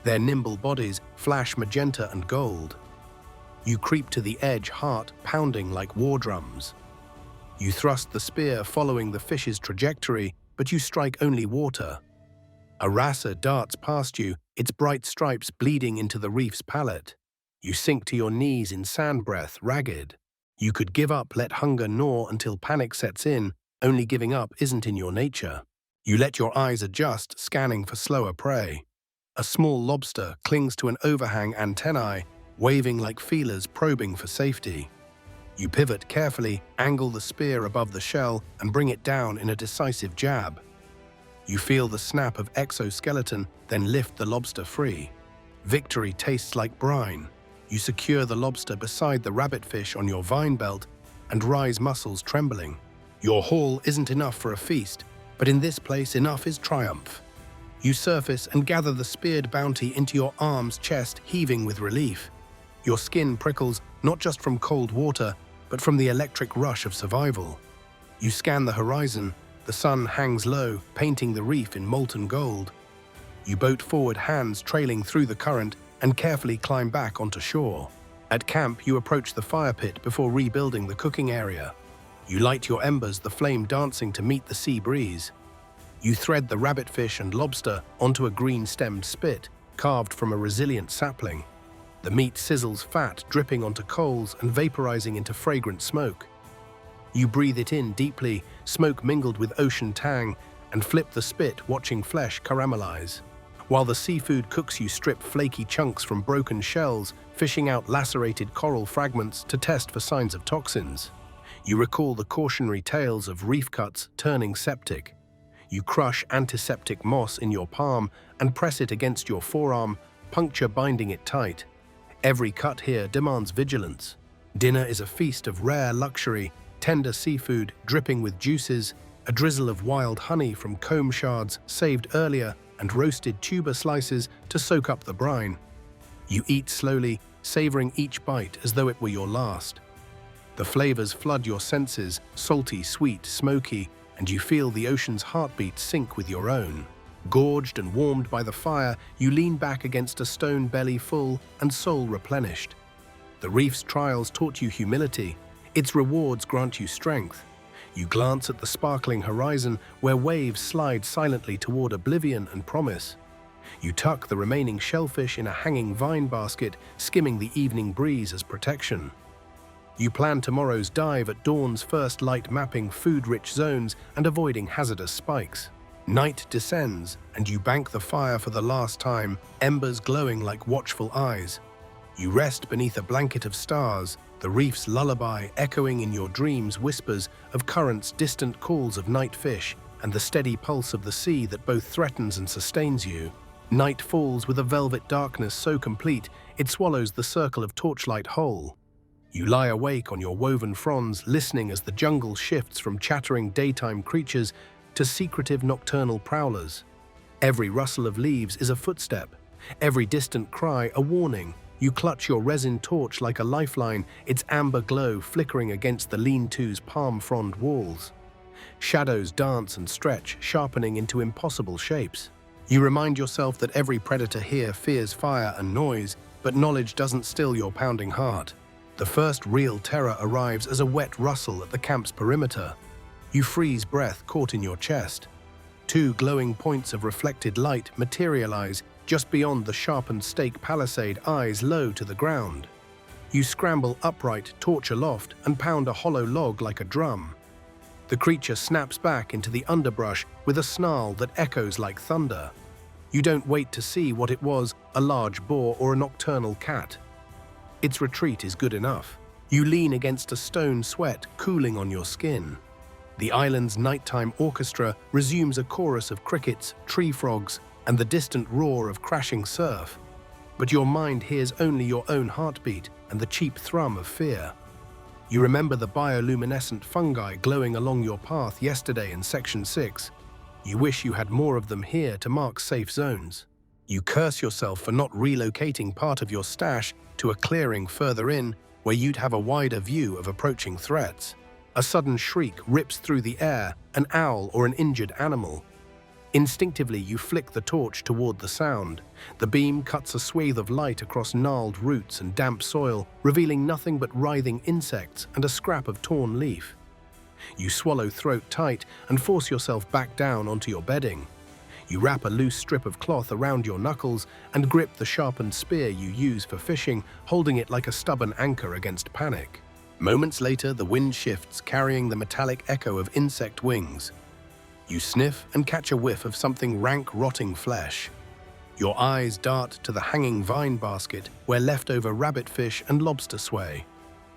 Their nimble bodies flash magenta and gold. You creep to the edge, heart pounding like war drums. You thrust the spear following the fish's trajectory, but you strike only water. A wrasser darts past you, its bright stripes bleeding into the reef's palate. You sink to your knees in sand breath, ragged. You could give up, let hunger gnaw until panic sets in. Only giving up isn't in your nature. You let your eyes adjust, scanning for slower prey. A small lobster clings to an overhang antennae, waving like feelers probing for safety. You pivot carefully, angle the spear above the shell, and bring it down in a decisive jab. You feel the snap of exoskeleton, then lift the lobster free. Victory tastes like brine. You secure the lobster beside the rabbitfish on your vine belt and rise, muscles trembling. Your haul isn't enough for a feast, but in this place enough is triumph. You surface and gather the speared bounty into your arms, chest heaving with relief. Your skin prickles not just from cold water, but from the electric rush of survival. You scan the horizon. The sun hangs low, painting the reef in molten gold. You boat forward, hands trailing through the current, and carefully climb back onto shore. At camp, you approach the fire pit before rebuilding the cooking area. You light your embers, the flame dancing to meet the sea breeze. You thread the rabbitfish and lobster onto a green-stemmed spit, carved from a resilient sapling. The meat sizzles, fat dripping onto coals and vaporizing into fragrant smoke. You breathe it in deeply, smoke mingled with ocean tang, and flip the spit, watching flesh caramelize. While the seafood cooks, you strip flaky chunks from broken shells, fishing out lacerated coral fragments to test for signs of toxins. You recall the cautionary tales of reef cuts turning septic. You crush antiseptic moss in your palm and press it against your forearm, puncture binding it tight. Every cut here demands vigilance. Dinner is a feast of rare luxury, tender seafood dripping with juices, a drizzle of wild honey from comb shards saved earlier, and roasted tuber slices to soak up the brine. You eat slowly, savoring each bite as though it were your last. The flavors flood your senses, salty, sweet, smoky, and you feel the ocean's heartbeat sync with your own. Gorged and warmed by the fire, you lean back against a stone belly full and soul replenished. The reef's trials taught you humility. Its rewards grant you strength. You glance at the sparkling horizon where waves slide silently toward oblivion and promise. You tuck the remaining shellfish in a hanging vine basket, skimming the evening breeze as protection. You plan tomorrow's dive at dawn's first light, mapping food-rich zones and avoiding hazardous spikes. Night descends, and you bank the fire for the last time, embers glowing like watchful eyes. You rest beneath a blanket of stars, the reef's lullaby echoing in your dreams, whispers of currents, distant calls of night fish, and the steady pulse of the sea that both threatens and sustains you. Night falls with a velvet darkness so complete it swallows the circle of torchlight whole. You lie awake on your woven fronds, listening as the jungle shifts from chattering daytime creatures to secretive nocturnal prowlers. Every rustle of leaves is a footstep, every distant cry a warning. You clutch your resin torch like a lifeline, its amber glow flickering against the lean-to's palm frond walls. Shadows dance and stretch, sharpening into impossible shapes. You remind yourself that every predator here fears fire and noise, but knowledge doesn't still your pounding heart. The first real terror arrives as a wet rustle at the camp's perimeter. You freeze, breath caught in your chest. Two glowing points of reflected light materialize just beyond the sharpened stake palisade, eyes low to the ground. You scramble upright, torch aloft, and pound a hollow log like a drum. The creature snaps back into the underbrush with a snarl that echoes like thunder. You don't wait to see what it was, a large boar or a nocturnal cat. Its retreat is good enough. You lean against a stone, sweat cooling on your skin. The island's nighttime orchestra resumes a chorus of crickets, tree frogs, and the distant roar of crashing surf. But your mind hears only your own heartbeat and the cheap thrum of fear. You remember the bioluminescent fungi glowing along your path yesterday in Section 6. You wish you had more of them here to mark safe zones. You curse yourself for not relocating part of your stash to a clearing further in where you'd have a wider view of approaching threats. A sudden shriek rips through the air, an owl or an injured animal. Instinctively, you flick the torch toward the sound. The beam cuts a swathe of light across gnarled roots and damp soil, revealing nothing but writhing insects and a scrap of torn leaf. You swallow throat tight and force yourself back down onto your bedding. You wrap a loose strip of cloth around your knuckles and grip the sharpened spear you use for fishing, holding it like a stubborn anchor against panic. Moments later, the wind shifts, carrying the metallic echo of insect wings. You sniff and catch a whiff of something rank, rotting flesh. Your eyes dart to the hanging vine basket where leftover rabbitfish and lobster sway.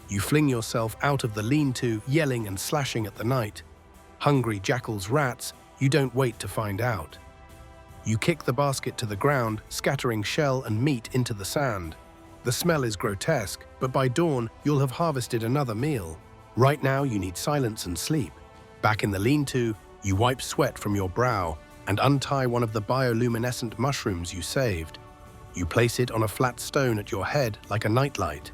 You fling yourself out of the lean-to, yelling and slashing at the night. Hungry jackals, rats, you don't wait to find out. You kick the basket to the ground, scattering shell and meat into the sand. The smell is grotesque, but by dawn, you'll have harvested another meal. Right now, you need silence and sleep. Back in the lean-to, you wipe sweat from your brow and untie one of the bioluminescent mushrooms you saved. You place it on a flat stone at your head like a nightlight.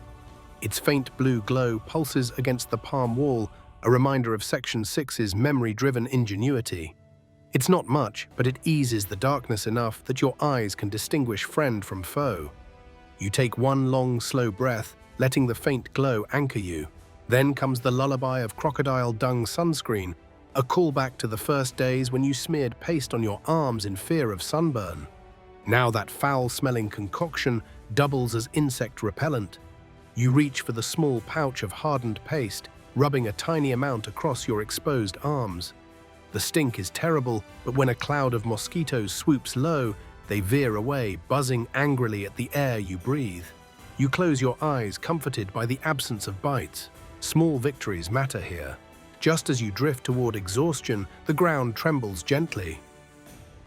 Its faint blue glow pulses against the palm wall, a reminder of Section 6's memory-driven ingenuity. It's not much, but it eases the darkness enough that your eyes can distinguish friend from foe. You take one long, slow breath, letting the faint glow anchor you. Then comes the lullaby of crocodile dung sunscreen, a callback to the first days when you smeared paste on your arms in fear of sunburn. Now that foul-smelling concoction doubles as insect repellent. You reach for the small pouch of hardened paste, rubbing a tiny amount across your exposed arms. The stink is terrible, but when a cloud of mosquitoes swoops low, they veer away, buzzing angrily at the air you breathe. You close your eyes, comforted by the absence of bites. Small victories matter here. Just as you drift toward exhaustion, the ground trembles gently.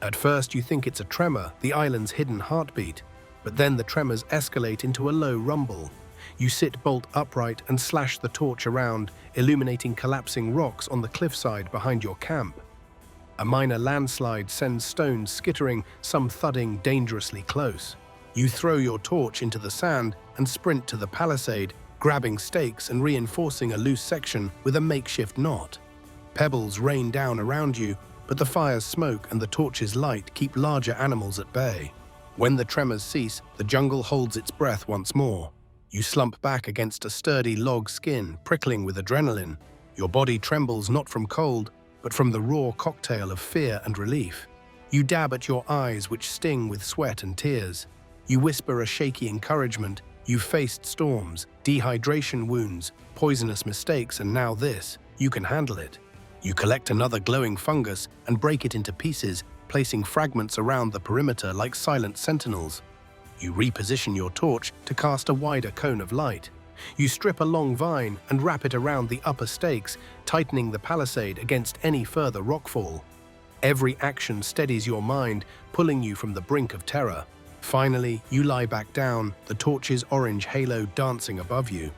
At first you think it's a tremor, the island's hidden heartbeat, but then the tremors escalate into a low rumble. You sit bolt upright and slash the torch around, illuminating collapsing rocks on the cliffside behind your camp. A minor landslide sends stones skittering, some thudding dangerously close. You throw your torch into the sand and sprint to the palisade, grabbing stakes and reinforcing a loose section with a makeshift knot. Pebbles rain down around you, but the fire's smoke and the torch's light keep larger animals at bay. When the tremors cease, the jungle holds its breath once more. You slump back against a sturdy log skin, prickling with adrenaline. Your body trembles not from cold, but from the raw cocktail of fear and relief. You dab at your eyes, which sting with sweat and tears. You whisper a shaky encouragement. You've faced storms, dehydration wounds, poisonous mistakes, and now this. You can handle it. You collect another glowing fungus and break it into pieces, placing fragments around the perimeter like silent sentinels. You reposition your torch to cast a wider cone of light. You strip a long vine and wrap it around the upper stakes, tightening the palisade against any further rockfall. Every action steadies your mind, pulling you from the brink of terror. Finally, you lie back down, the torch's orange halo dancing above you.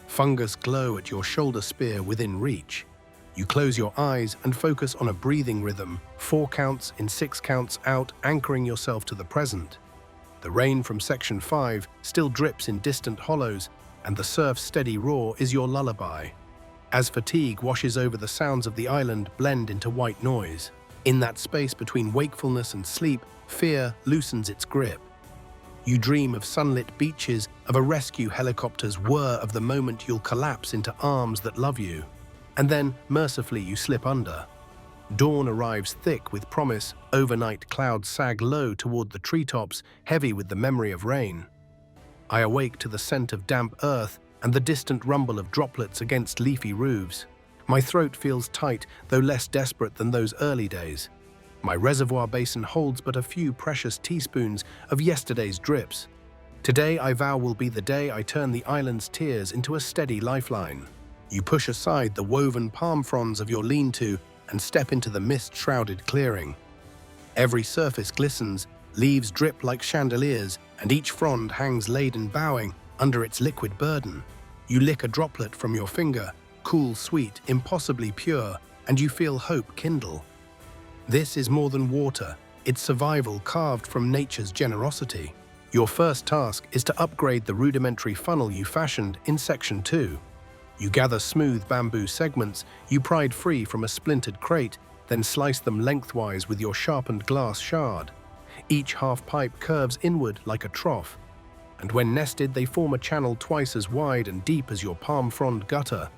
Fungus glow at your shoulder spear within reach. You close your eyes and focus on a breathing rhythm, 4 counts in 6 counts out, anchoring yourself to the present. The rain from Section 5 still drips in distant hollows, and the surf's steady roar is your lullaby. As fatigue washes over, the sounds of the island blend into white noise. In that space between wakefulness and sleep, fear loosens its grip. You dream of sunlit beaches, of a rescue helicopter's whir, of the moment you'll collapse into arms that love you. And then, mercifully, you slip under. Dawn arrives thick with promise. Overnight clouds sag low toward the treetops, heavy with the memory of rain. I awake to the scent of damp earth and the distant rumble of droplets against leafy roofs. My throat feels tight, though less desperate than those early days. My reservoir basin holds but a few precious teaspoons of yesterday's drips. Today, I vow, will be the day I turn the island's tears into a steady lifeline. You push aside the woven palm fronds of your lean-to and step into the mist-shrouded clearing. Every surface glistens, leaves drip like chandeliers, and each frond hangs laden bowing under its liquid burden. You lick a droplet from your finger, cool, sweet, impossibly pure, and you feel hope kindle. This is more than water, it's survival carved from nature's generosity. Your first task is to upgrade the rudimentary funnel you fashioned in Section 2. You gather smooth bamboo segments you pried free from a splintered crate, then slice them lengthwise with your sharpened glass shard. Each half-pipe curves inward like a trough, and when nested they form a channel twice as wide and deep as your palm frond gutter.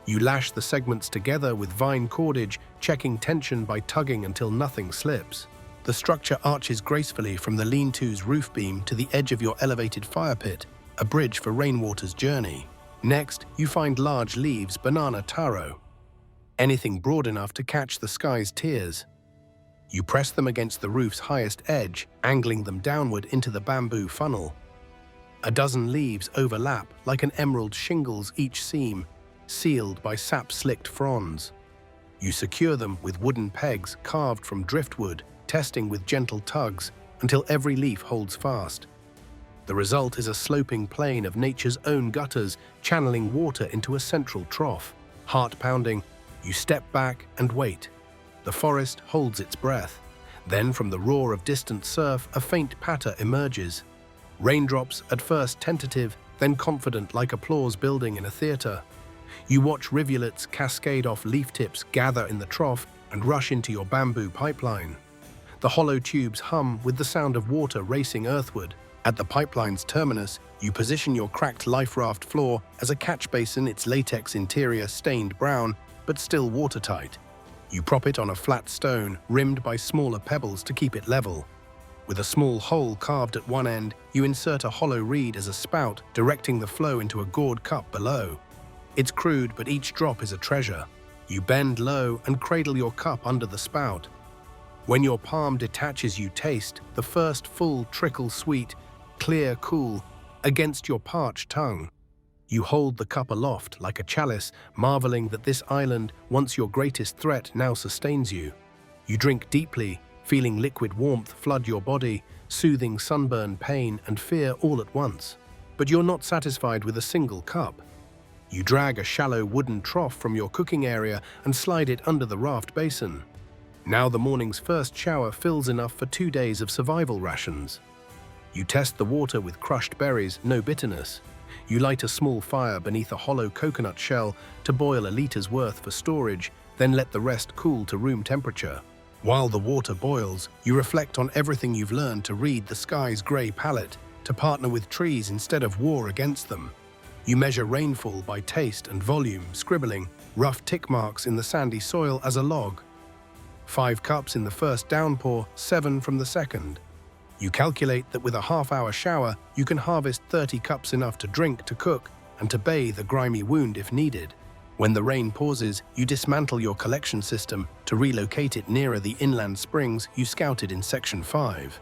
You lash the segments together with vine cordage, checking tension by tugging until nothing slips. The structure arches gracefully from the lean-to's roof beam to the edge of your elevated fire pit, a bridge for rainwater's journey. Next, you find large leaves, banana taro, anything broad enough to catch the sky's tears. You press them against the roof's highest edge, angling them downward into the bamboo funnel. A dozen leaves overlap like an emerald shingles each seam, sealed by sap-slicked fronds. You secure them with wooden pegs carved from driftwood, testing with gentle tugs until every leaf holds fast. The result is a sloping plain of nature's own gutters, channeling water into a central trough. Heart-pounding, you step back and wait. The forest holds its breath. Then, from the roar of distant surf, a faint patter emerges. Raindrops, at first tentative, then confident like applause building in a theater. You watch rivulets cascade off leaf tips, gather in the trough, and rush into your bamboo pipeline. The hollow tubes hum with the sound of water racing earthward. At the pipeline's terminus, you position your cracked life raft floor as a catch basin, its latex interior stained brown, but still watertight. You prop it on a flat stone, rimmed by smaller pebbles to keep it level. With a small hole carved at one end, you insert a hollow reed as a spout, directing the flow into a gourd cup below. It's crude, but each drop is a treasure. You bend low and cradle your cup under the spout. When your palm detaches, you taste the first full trickle, sweet, clear, cool, against your parched tongue. You hold the cup aloft like a chalice, marveling that this island, once your greatest threat, now sustains you. You drink deeply, feeling liquid warmth flood your body, soothing sunburn, pain, and fear all at once. But you're not satisfied with a single cup. You drag a shallow wooden trough from your cooking area and slide it under the raft basin. Now the morning's first shower fills enough for 2 days of survival rations. You test the water with crushed berries, no bitterness. You light a small fire beneath a hollow coconut shell to boil a liter's worth for storage, then let the rest cool to room temperature. While the water boils, you reflect on everything you've learned to read the sky's grey palette, to partner with trees instead of war against them. You measure rainfall by taste and volume, scribbling rough tick marks in the sandy soil as a log. 5 cups in the first downpour, 7 from the second. You calculate that with a half-hour shower, you can harvest 30 cups, enough to drink, to cook, and to bathe a grimy wound if needed. When the rain pauses, you dismantle your collection system to relocate it nearer the inland springs you scouted in Section 5.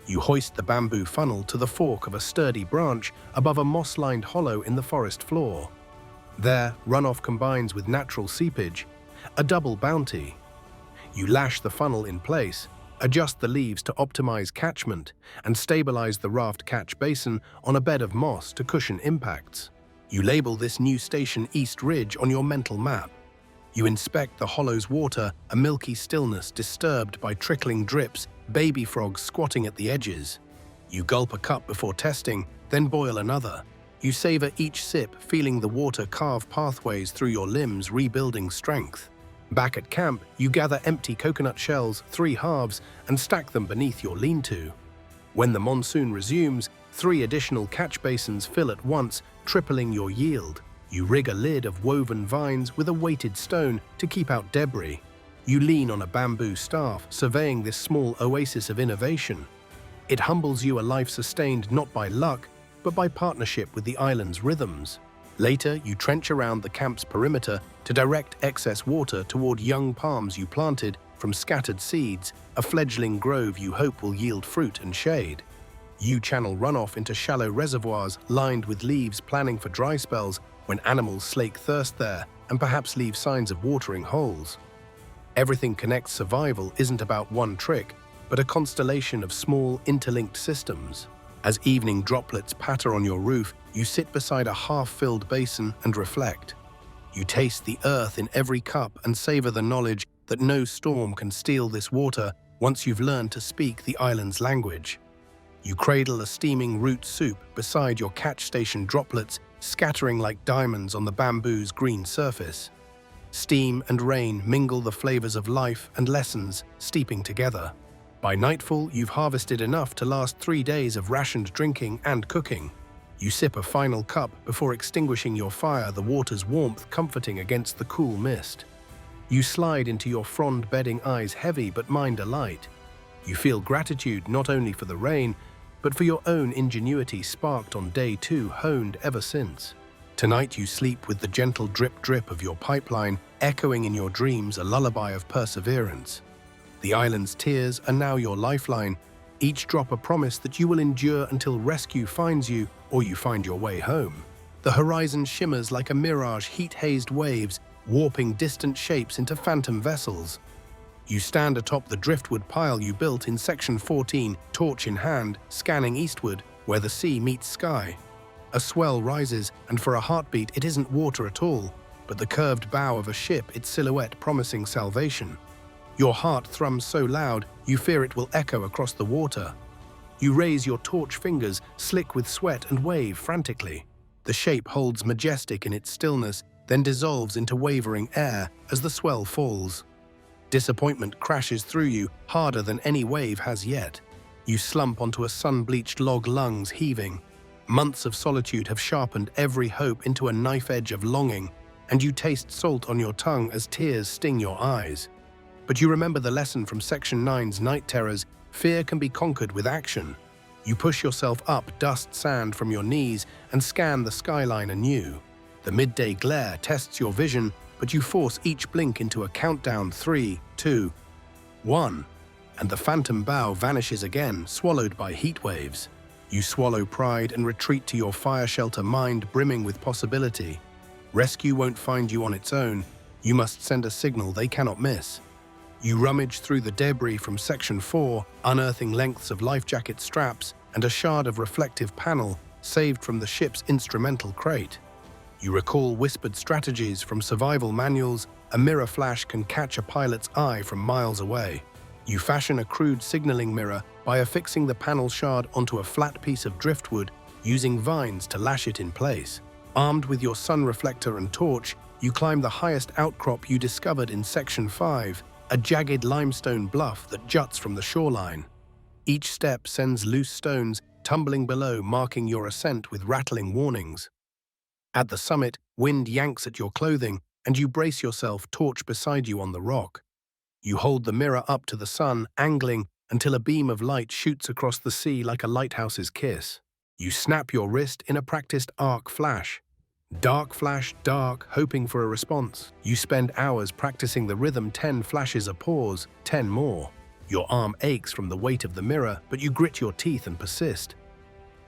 You hoist the bamboo funnel to the fork of a sturdy branch above a moss-lined hollow in the forest floor. There, runoff combines with natural seepage, a double bounty. You lash the funnel in place, adjust the leaves to optimize catchment, and stabilize the raft catch basin on a bed of moss to cushion impacts. You label this new station East Ridge on your mental map. You inspect the hollow's water, a milky stillness disturbed by trickling drips, baby frogs squatting at the edges. You gulp a cup before testing, then boil another. You savor each sip, feeling the water carve pathways through your limbs, rebuilding strength. Back at camp, you gather empty coconut shells, 3 halves, and stack them beneath your lean-to. When the monsoon resumes, 3 additional catch basins fill at once, tripling your yield. You rig a lid of woven vines with a weighted stone to keep out debris. You lean on a bamboo staff, surveying this small oasis of innovation. It humbles you, a life sustained not by luck, but by partnership with the island's rhythms. Later, you trench around the camp's perimeter to direct excess water toward young palms you planted from scattered seeds, a fledgling grove you hope will yield fruit and shade. You channel runoff into shallow reservoirs lined with leaves, planning for dry spells when animals slake thirst there and perhaps leave signs of watering holes. Everything Connect's survival isn't about one trick, but a constellation of small, interlinked systems. As evening droplets patter on your roof, you sit beside a half-filled basin and reflect. You taste the earth in every cup and savor the knowledge that no storm can steal this water once you've learned to speak the island's language. You cradle a steaming root soup beside your catch station droplets, scattering like diamonds on the bamboo's green surface. Steam and rain mingle the flavors of life and lessons, steeping together. By nightfall, you've harvested enough to last 3 days of rationed drinking and cooking. You sip a final cup before extinguishing your fire, the water's warmth comforting against the cool mist. You slide into your frond bedding, eyes heavy but mind alight. You feel gratitude not only for the rain, but for your own ingenuity sparked on day 2, honed ever since. Tonight you sleep with the gentle drip-drip of your pipeline echoing in your dreams, a lullaby of perseverance. The island's tears are now your lifeline, each drop a promise that you will endure until rescue finds you or you find your way home. The horizon shimmers like a mirage, heat-hazed waves, warping distant shapes into phantom vessels. You stand atop the driftwood pile you built in Section 14, torch in hand, scanning eastward, where the sea meets sky. A swell rises, and for a heartbeat it isn't water at all, but the curved bow of a ship, its silhouette promising salvation. Your heart thrums so loud, you fear it will echo across the water. You raise your torch fingers, slick with sweat, and wave frantically. The shape holds majestic in its stillness, then dissolves into wavering air as the swell falls. Disappointment crashes through you, harder than any wave has yet. You slump onto a sun-bleached log, lungs heaving. Months of solitude have sharpened every hope into a knife edge of longing, and you taste salt on your tongue as tears sting your eyes. But you remember the lesson from Section 9's night terrors: fear can be conquered with action. You push yourself up dust sand from your knees and scan the skyline anew. The midday glare tests your vision, but you force each blink into a countdown: 3, 2, 1, and the phantom bow vanishes again, swallowed by heat waves. You swallow pride and retreat to your fire shelter, mind brimming with possibility. Rescue won't find you on its own. You must send a signal they cannot miss. You rummage through the debris from Section 4, unearthing lengths of life jacket straps and a shard of reflective panel saved from the ship's instrumental crate. You recall whispered strategies from survival manuals. A mirror flash can catch a pilot's eye from miles away. You fashion a crude signaling mirror by affixing the panel shard onto a flat piece of driftwood, using vines to lash it in place. Armed with your sun reflector and torch, you climb the highest outcrop you discovered in Section 5, a jagged limestone bluff that juts from the shoreline. Each step sends loose stones tumbling below, marking your ascent with rattling warnings. At the summit, wind yanks at your clothing, and you brace yourself, torch beside you on the rock. You hold the mirror up to the sun, angling until a beam of light shoots across the sea like a lighthouse's kiss. You snap your wrist in a practiced arc flash. Dark flash, dark, hoping for a response. You spend hours practicing the rhythm, 10 flashes a pause, 10 more. Your arm aches from the weight of the mirror, but you grit your teeth and persist.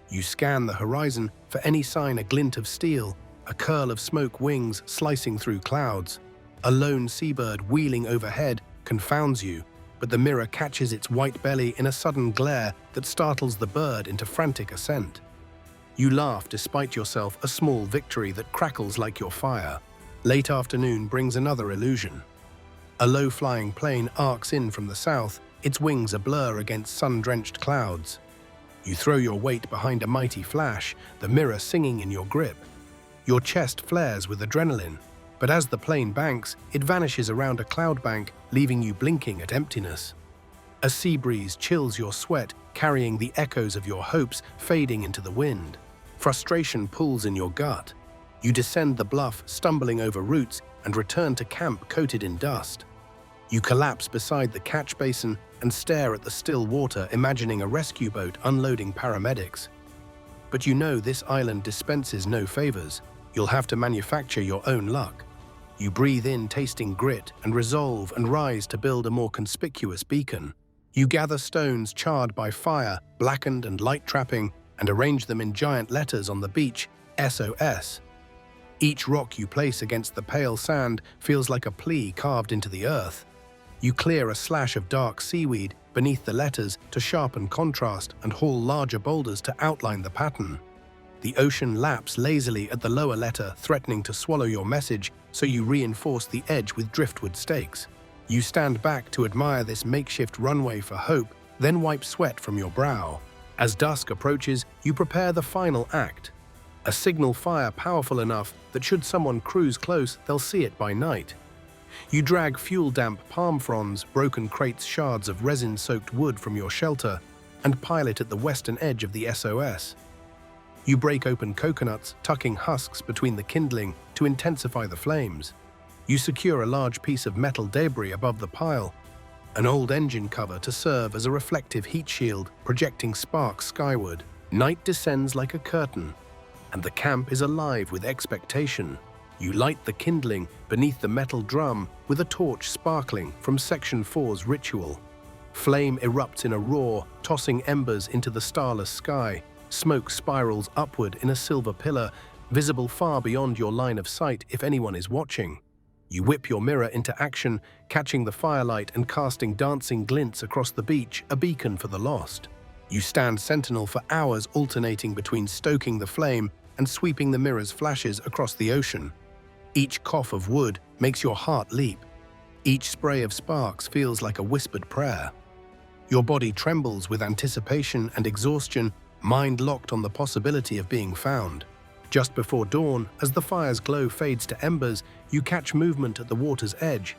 You scan the horizon for any sign, a glint of steel, a curl of smoke, wings slicing through clouds. A lone seabird wheeling overhead confounds you, but the mirror catches its white belly in a sudden glare that startles the bird into frantic ascent. You laugh despite yourself, a small victory that crackles like your fire. Late afternoon brings another illusion. A low-flying plane arcs in from the south, its wings a blur against sun-drenched clouds. You throw your weight behind a mighty flash, the mirror singing in your grip. Your chest flares with adrenaline, but as the plane banks, it vanishes around a cloud bank, leaving you blinking at emptiness. A sea breeze chills your sweat, carrying the echoes of your hopes fading into the wind. Frustration pulls in your gut. You descend the bluff, stumbling over roots, and return to camp coated in dust. You collapse beside the catch basin and stare at the still water, imagining a rescue boat unloading paramedics. But you know this island dispenses no favors. You'll have to manufacture your own luck. You breathe in, tasting grit and resolve, and rise to build a more conspicuous beacon. You gather stones charred by fire, blackened and light trapping, and arrange them in giant letters on the beach, SOS. Each rock you place against the pale sand feels like a plea carved into the earth. You clear a slash of dark seaweed beneath the letters to sharpen contrast and haul larger boulders to outline the pattern. The ocean laps lazily at the lower letter, threatening to swallow your message, so you reinforce the edge with driftwood stakes. You stand back to admire this makeshift runway for hope, then wipe sweat from your brow. As dusk approaches, you prepare the final act. A signal fire powerful enough that should someone cruise close, they'll see it by night. You drag fuel-damp palm fronds, broken crates, shards of resin-soaked wood from your shelter, and pile it at the western edge of the SOS. You break open coconuts, tucking husks between the kindling to intensify the flames. You secure a large piece of metal debris above the pile, an old engine cover to serve as a reflective heat shield, projecting sparks skyward. Night descends like a curtain, and the camp is alive with expectation. You light the kindling beneath the metal drum with a torch sparkling from Section 4's ritual. Flame erupts in a roar, tossing embers into the starless sky. Smoke spirals upward in a silver pillar, visible far beyond your line of sight if anyone is watching. You whip your mirror into action, catching the firelight and casting dancing glints across the beach, a beacon for the lost. You stand sentinel for hours, alternating between stoking the flame and sweeping the mirror's flashes across the ocean. Each cough of wood makes your heart leap. Each spray of sparks feels like a whispered prayer. Your body trembles with anticipation and exhaustion, mind locked on the possibility of being found. Just before dawn, as the fire's glow fades to embers, you catch movement at the water's edge.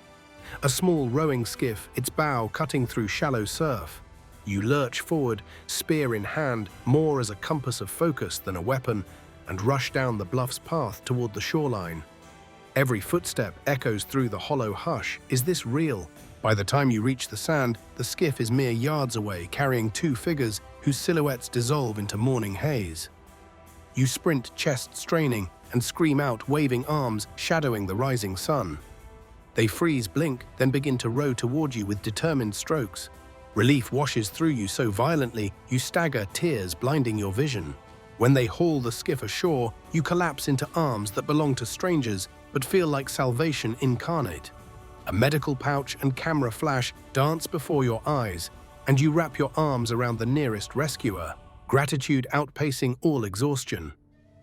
A small rowing skiff, its bow cutting through shallow surf. You lurch forward, spear in hand, more as a compass of focus than a weapon, and rush down the bluff's path toward the shoreline. Every footstep echoes through the hollow hush. Is this real? By the time you reach the sand, the skiff is mere yards away, carrying two figures whose silhouettes dissolve into morning haze. You sprint, chest straining, and scream out, waving arms, shadowing the rising sun. They freeze, blink, then begin to row toward you with determined strokes. Relief washes through you so violently, you stagger, tears blinding your vision. When they haul the skiff ashore, you collapse into arms that belong to strangers but feel like salvation incarnate. A medical pouch and camera flash dance before your eyes, and you wrap your arms around the nearest rescuer, gratitude outpacing all exhaustion.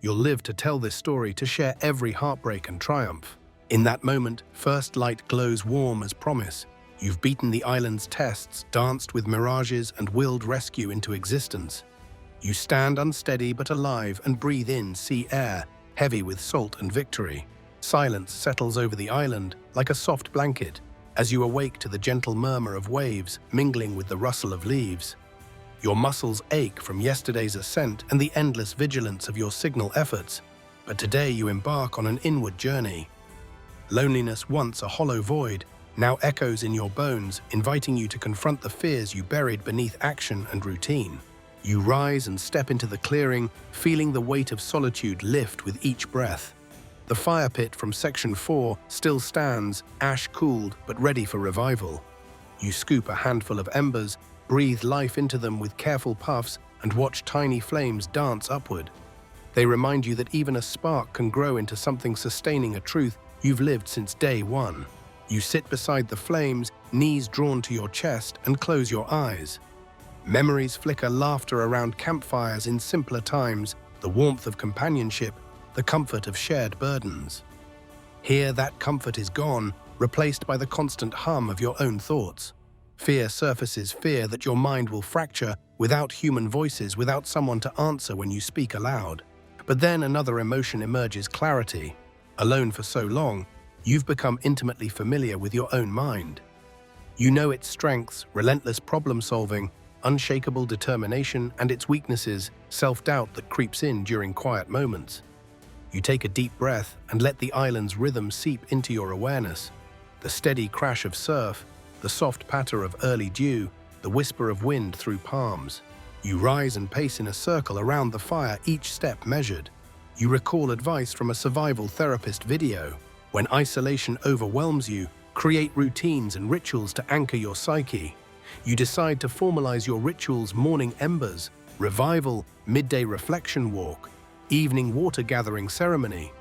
You'll live to tell this story, to share every heartbreak and triumph. In that moment, first light glows warm as promise. You've beaten the island's tests, danced with mirages, and willed rescue into existence. You stand unsteady but alive and breathe in sea air, heavy with salt and victory. Silence settles over the island like a soft blanket as you awake to the gentle murmur of waves mingling with the rustle of leaves. Your muscles ache from yesterday's ascent and the endless vigilance of your signal efforts, but today you embark on an inward journey. Loneliness, once a hollow void, now echoes in your bones, inviting you to confront the fears you buried beneath action and routine. You rise and step into the clearing, feeling the weight of solitude lift with each breath. The fire pit from Section 4 still stands, ash-cooled but ready for revival. You scoop a handful of embers, breathe life into them with careful puffs, and watch tiny flames dance upward. They remind you that even a spark can grow into something sustaining, a truth you've lived since day one. You sit beside the flames, knees drawn to your chest, and close your eyes. Memories flicker, laughter around campfires in simpler times, the warmth of companionship, the comfort of shared burdens. Here that comfort is gone, replaced by the constant hum of your own thoughts. Fear surfaces, fear that your mind will fracture without human voices, without someone to answer when you speak aloud. But then another emotion emerges, clarity. Alone for so long, you've become intimately familiar with your own mind. You know its strengths, relentless problem-solving, unshakable determination, and its weaknesses, self-doubt that creeps in during quiet moments. You take a deep breath and let the island's rhythm seep into your awareness. The steady crash of surf, the soft patter of early dew, the whisper of wind through palms. You rise and pace in a circle around the fire, each step measured. You recall advice from a survival therapist video. When isolation overwhelms you, create routines and rituals to anchor your psyche. You decide to formalize your rituals: morning embers, revival, midday reflection walk, evening water gathering ceremony.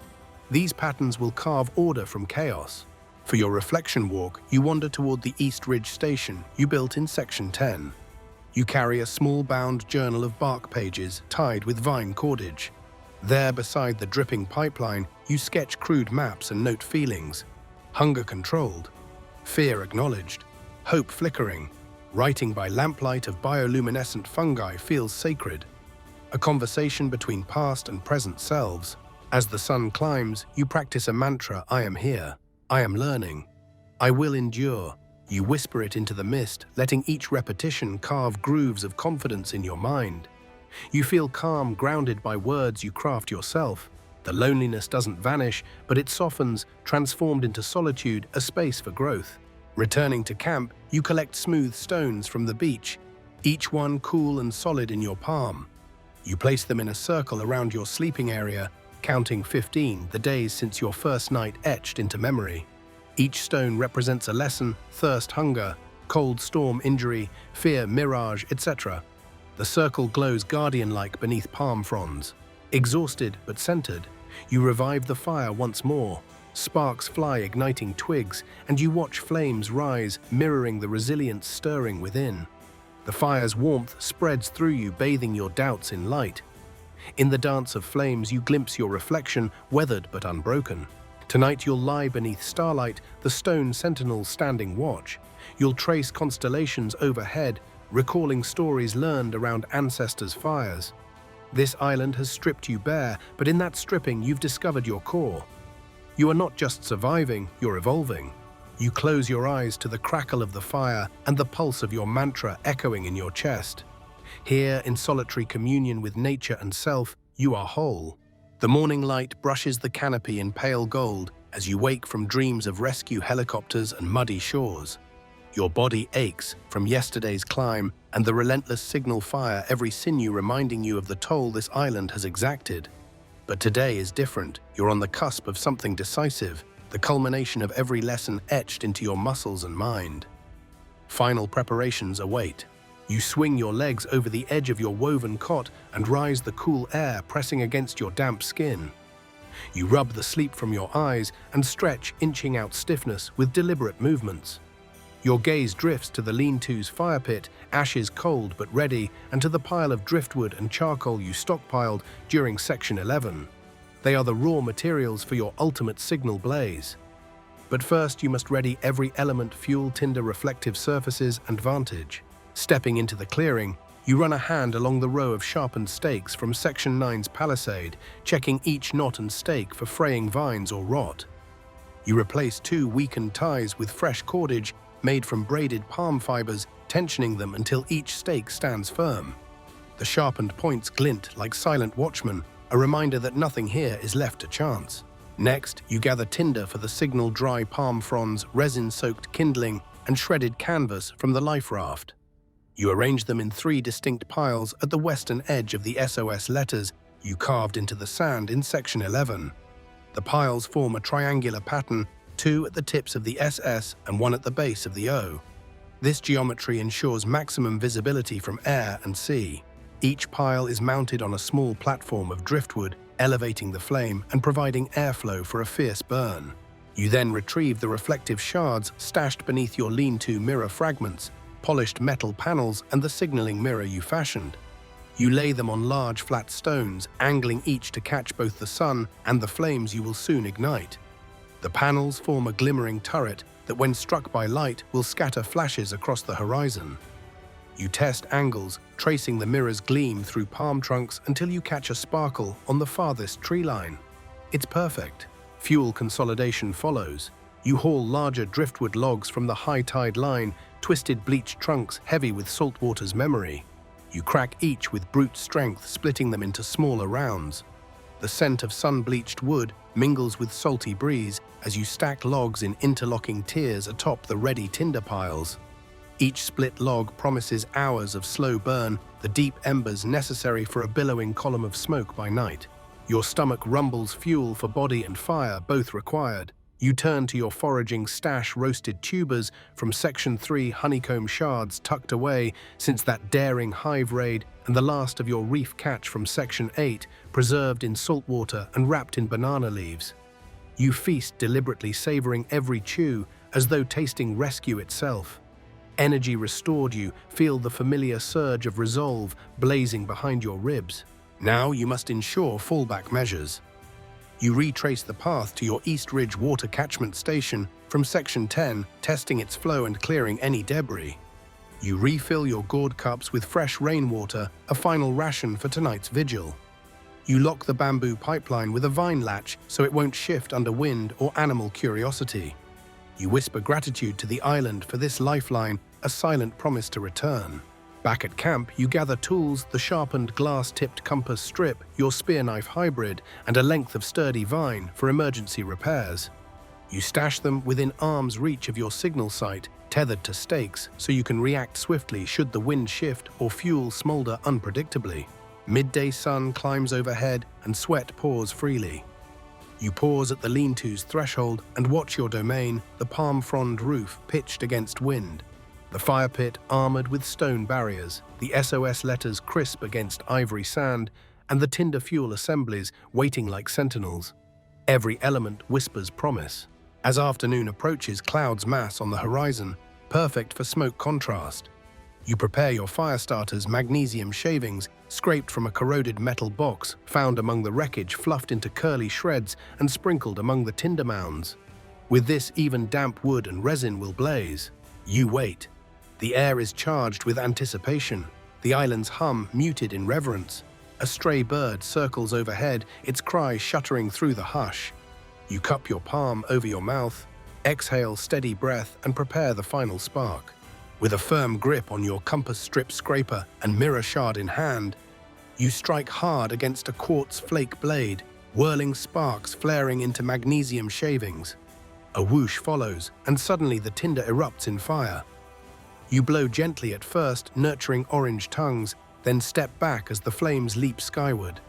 These patterns will carve order from chaos. For your reflection walk, you wander toward the East Ridge station you built in Section 10. You carry a small bound journal of bark pages tied with vine cordage. There, beside the dripping pipeline, you sketch crude maps and note feelings. Hunger controlled, fear acknowledged, hope flickering. Writing by lamplight of bioluminescent fungi feels sacred. A conversation between past and present selves. As the sun climbs, you practice a mantra: I am here, I am learning, I will endure. You whisper it into the mist, letting each repetition carve grooves of confidence in your mind. You feel calm, grounded by words you craft yourself. The loneliness doesn't vanish, but it softens, transformed into solitude, a space for growth. Returning to camp, you collect smooth stones from the beach, each one cool and solid in your palm. You place them in a circle around your sleeping area, counting 15, the days since your first night etched into memory. Each stone represents a lesson: thirst, hunger, cold, storm, injury, fear, mirage, etc. The circle glows guardian-like beneath palm fronds. Exhausted but centered, you revive the fire once more. Sparks fly, igniting twigs, and you watch flames rise, mirroring the resilience stirring within. The fire's warmth spreads through you, bathing your doubts in light. In the dance of flames, you glimpse your reflection, weathered but unbroken. Tonight you'll lie beneath starlight, the stone sentinels standing watch. You'll trace constellations overhead, recalling stories learned around ancestors' fires. This island has stripped you bare, but in that stripping you've discovered your core. You are not just surviving, you're evolving. You close your eyes to the crackle of the fire and the pulse of your mantra echoing in your chest. Here, in solitary communion with nature and self, you are whole. The morning light brushes the canopy in pale gold as you wake from dreams of rescue helicopters and muddy shores. Your body aches from yesterday's climb and the relentless signal fire, every sinew reminding you of the toll this island has exacted. But today is different. You're on the cusp of something decisive, the culmination of every lesson etched into your muscles and mind. Final preparations await. You swing your legs over the edge of your woven cot and rise the cool air pressing against your damp skin. You rub the sleep from your eyes and stretch, inching out stiffness with deliberate movements. Your gaze drifts to the lean-to's fire pit, ashes cold but ready, and to the pile of driftwood and charcoal you stockpiled during Section 11. They are the raw materials for your ultimate signal blaze. But first you must ready every element: fuel, tinder, reflective surfaces, and vantage. Stepping into the clearing, you run a hand along the row of sharpened stakes from Section 9's palisade, checking each knot and stake for fraying vines or rot. You replace 2 weakened ties with fresh cordage made from braided palm fibers, tensioning them until each stake stands firm. The sharpened points glint like silent watchmen, a reminder that nothing here is left to chance. Next, you gather tinder for the signal: dry palm fronds, resin-soaked kindling, and shredded canvas from the life raft. You arrange them in 3 distinct piles at the western edge of the SOS letters you carved into the sand in Section 11. The piles form a triangular pattern, 2 at the tips of the SS and 1 at the base of the O. This geometry ensures maximum visibility from air and sea. Each pile is mounted on a small platform of driftwood, elevating the flame and providing airflow for a fierce burn. You then retrieve the reflective shards stashed beneath your lean-to mirror fragments, polished metal panels, and the signaling mirror you fashioned. You lay them on large flat stones, angling each to catch both the sun and the flames you will soon ignite. The panels form a glimmering turret that, when struck by light, will scatter flashes across the horizon. You test angles, tracing the mirror's gleam through palm trunks until you catch a sparkle on the farthest tree line. It's perfect. Fuel consolidation follows. You haul larger driftwood logs from the high tide line, twisted bleached trunks heavy with saltwater's memory. You crack each with brute strength, splitting them into smaller rounds. The scent of sun-bleached wood mingles with salty breeze as you stack logs in interlocking tiers atop the ready tinder piles. Each split log promises hours of slow burn, the deep embers necessary for a billowing column of smoke by night. Your stomach rumbles, fuel for body and fire, both required. You turn to your foraging stash: roasted tubers from Section 3, honeycomb shards tucked away since that daring hive raid, and the last of your reef catch from Section 8, preserved in saltwater and wrapped in banana leaves. You feast, deliberately savoring every chew as though tasting rescue itself. Energy restored, you feel the familiar surge of resolve blazing behind your ribs. Now you must ensure fallback measures. You retrace the path to your East Ridge water catchment station from Section 10, testing its flow and clearing any debris. You refill your gourd cups with fresh rainwater, a final ration for tonight's vigil. You lock the bamboo pipeline with a vine latch so it won't shift under wind or animal curiosity. You whisper gratitude to the island for this lifeline, a silent promise to return. Back at camp, you gather tools: the sharpened glass-tipped compass strip, your spear knife hybrid, and a length of sturdy vine for emergency repairs. You stash them within arm's reach of your signal site, tethered to stakes, so you can react swiftly should the wind shift or fuel smolder unpredictably. Midday sun climbs overhead and sweat pours freely. You pause at the lean-to's threshold and watch your domain, the palm frond roof pitched against wind. The fire pit armored with stone barriers, the SOS letters crisp against ivory sand, and the tinder fuel assemblies waiting like sentinels. Every element whispers promise. As afternoon approaches, clouds mass on the horizon, perfect for smoke contrast. You prepare your fire starters: magnesium shavings, scraped from a corroded metal box, found among the wreckage, fluffed into curly shreds and sprinkled among the tinder mounds. With this, even damp wood and resin will blaze. You wait. The air is charged with anticipation. The island's hum muted in reverence. A stray bird circles overhead, its cry shuttering through the hush. You cup your palm over your mouth, exhale steady breath, and prepare the final spark. With a firm grip on your compass strip scraper and mirror shard in hand, you strike hard against a quartz flake blade, whirling sparks flaring into magnesium shavings. A whoosh follows, and suddenly the tinder erupts in fire. You blow gently at first, nurturing orange tongues, then step back as the flames leap skyward.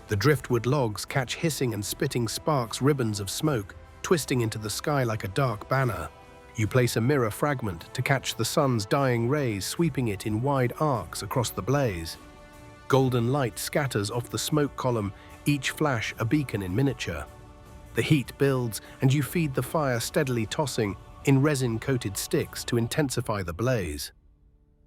The driftwood logs catch hissing and spitting sparks, ribbons of smoke, twisting into the sky like a dark banner. You place a mirror fragment to catch the sun's dying rays, sweeping it in wide arcs across the blaze. Golden light scatters off the smoke column, each flash a beacon in miniature. The heat builds, and you feed the fire, steadily tossing in resin-coated sticks to intensify the blaze.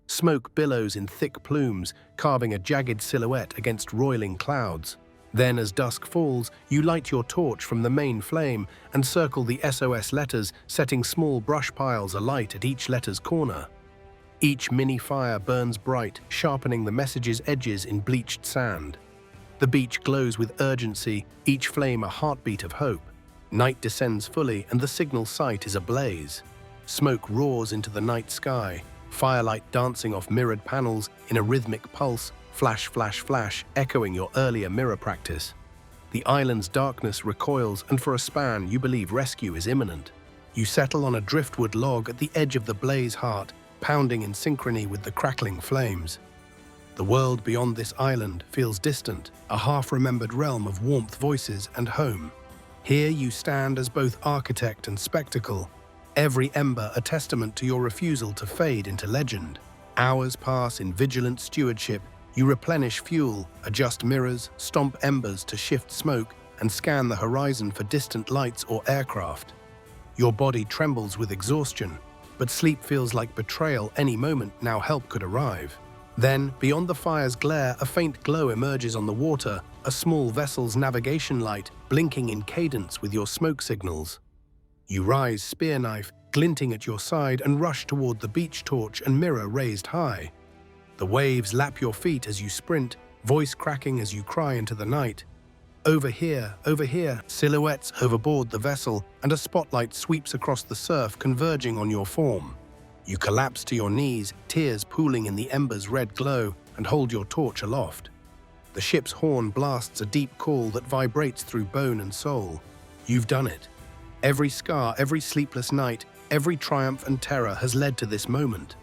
Smoke billows in thick plumes, carving a jagged silhouette against roiling clouds. Then, as dusk falls, you light your torch from the main flame and circle the SOS letters, setting small brush piles alight at each letter's corner. Each mini fire burns bright, sharpening the message's edges in bleached sand. The beach glows with urgency, each flame a heartbeat of hope. Night descends fully, and the signal site is ablaze. Smoke roars into the night sky, firelight dancing off mirrored panels in a rhythmic pulse, flash, flash, flash, echoing your earlier mirror practice. The island's darkness recoils, and for a span you believe rescue is imminent. You settle on a driftwood log at the edge of the blaze heart, pounding in synchrony with the crackling flames. The world beyond this island feels distant, a half-remembered realm of warmth, voices, and home. Here you stand as both architect and spectacle, every ember a testament to your refusal to fade into legend. Hours pass in vigilant stewardship. You replenish fuel, adjust mirrors, stomp embers to shift smoke, and scan the horizon for distant lights or aircraft. Your body trembles with exhaustion, but sleep feels like betrayal. Any moment now help could arrive. Then, beyond the fire's glare, a faint glow emerges on the water, a small vessel's navigation light blinking in cadence with your smoke signals. You rise, spear knife glinting at your side, and rush toward the beach torch and mirror raised high. The waves lap your feet as you sprint, voice cracking as you cry into the night. Over here, silhouettes overboard the vessel, and a spotlight sweeps across the surf, converging on your form. You collapse to your knees, tears pooling in the ember's red glow, and hold your torch aloft. The ship's horn blasts a deep call that vibrates through bone and soul. You've done it. Every scar, every sleepless night, every triumph and terror has led to this moment.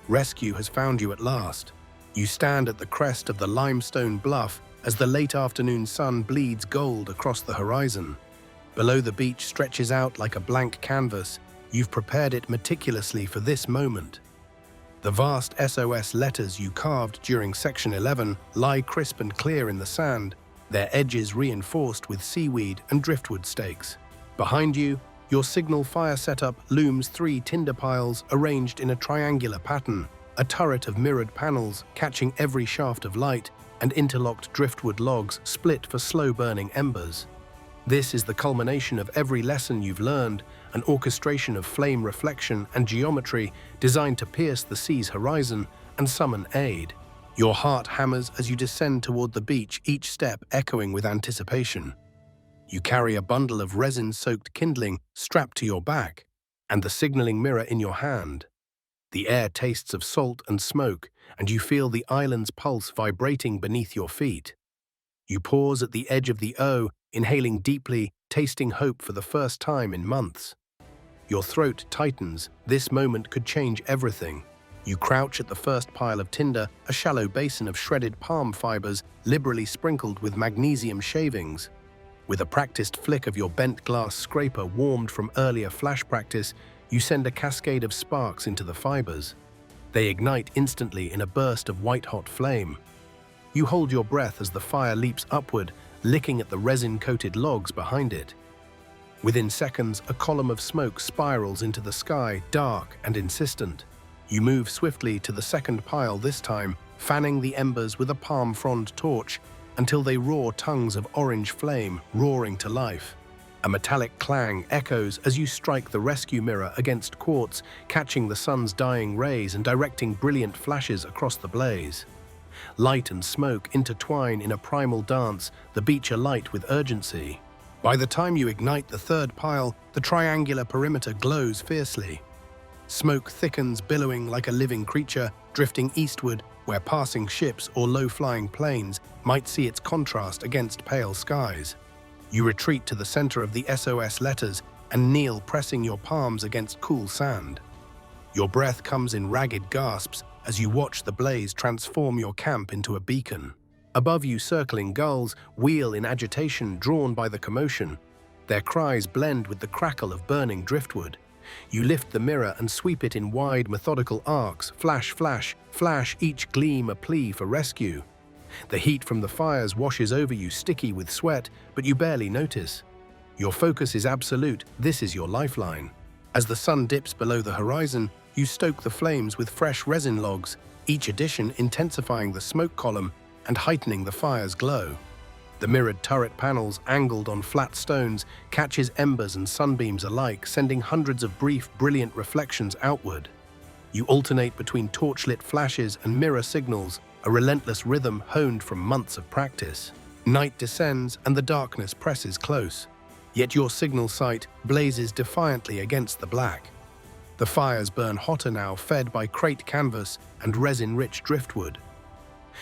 Rescue has found you at last. You stand at the crest of the limestone bluff as the late afternoon sun bleeds gold across the horizon. Below, the beach stretches out like a blank canvas. You've prepared it meticulously for this moment. The vast SOS letters you carved during Section 11 lie crisp and clear in the sand, their edges reinforced with seaweed and driftwood stakes. Behind you, your signal fire setup looms 3 tinder piles arranged in a triangular pattern, a turret of mirrored panels catching every shaft of light, and interlocked driftwood logs split for slow-burning embers. This is the culmination of every lesson you've learned, an orchestration of flame reflection and geometry designed to pierce the sea's horizon and summon aid. Your heart hammers as you descend toward the beach, each step echoing with anticipation. You carry a bundle of resin-soaked kindling strapped to your back, and the signaling mirror in your hand. The air tastes of salt and smoke, and you feel the island's pulse vibrating beneath your feet. You pause at the edge of the O, inhaling deeply, tasting hope for the first time in months. Your throat tightens. This moment could change everything. You crouch at the first pile of tinder, a shallow basin of shredded palm fibers liberally sprinkled with magnesium shavings. With a practiced flick of your bent glass scraper warmed from earlier flash practice, you send a cascade of sparks into the fibers. They ignite instantly in a burst of white-hot flame. You hold your breath as the fire leaps upward, licking at the resin-coated logs behind it. Within seconds, a column of smoke spirals into the sky, dark and insistent. You move swiftly to the second pile this time, fanning the embers with a palm frond torch until they roar tongues of orange flame, roaring to life. A metallic clang echoes as you strike the rescue mirror against quartz, catching the sun's dying rays and directing brilliant flashes across the blaze. Light and smoke intertwine in a primal dance, the beach alight with urgency. By the time you ignite the third pile, the triangular perimeter glows fiercely. Smoke thickens, billowing like a living creature, drifting eastward where passing ships or low-flying planes might see its contrast against pale skies. You retreat to the center of the SOS letters and kneel, pressing your palms against cool sand. Your breath comes in ragged gasps as you watch the blaze transform your camp into a beacon. Above you, circling gulls wheel in agitation, drawn by the commotion. Their cries blend with the crackle of burning driftwood. You lift the mirror and sweep it in wide, methodical arcs, flash, flash, flash, each gleam a plea for rescue. The heat from the fires washes over you, sticky with sweat, but you barely notice. Your focus is absolute. This is your lifeline. As the sun dips below the horizon, you stoke the flames with fresh resin logs, each addition intensifying the smoke column and heightening the fire's glow. The mirrored turret panels, angled on flat stones, catches embers and sunbeams alike, sending hundreds of brief, brilliant reflections outward. You alternate between torchlit flashes and mirror signals, a relentless rhythm honed from months of practice. Night descends and the darkness presses close. Yet your signal sight blazes defiantly against the black. The fires burn hotter now, fed by crate canvas and resin-rich driftwood.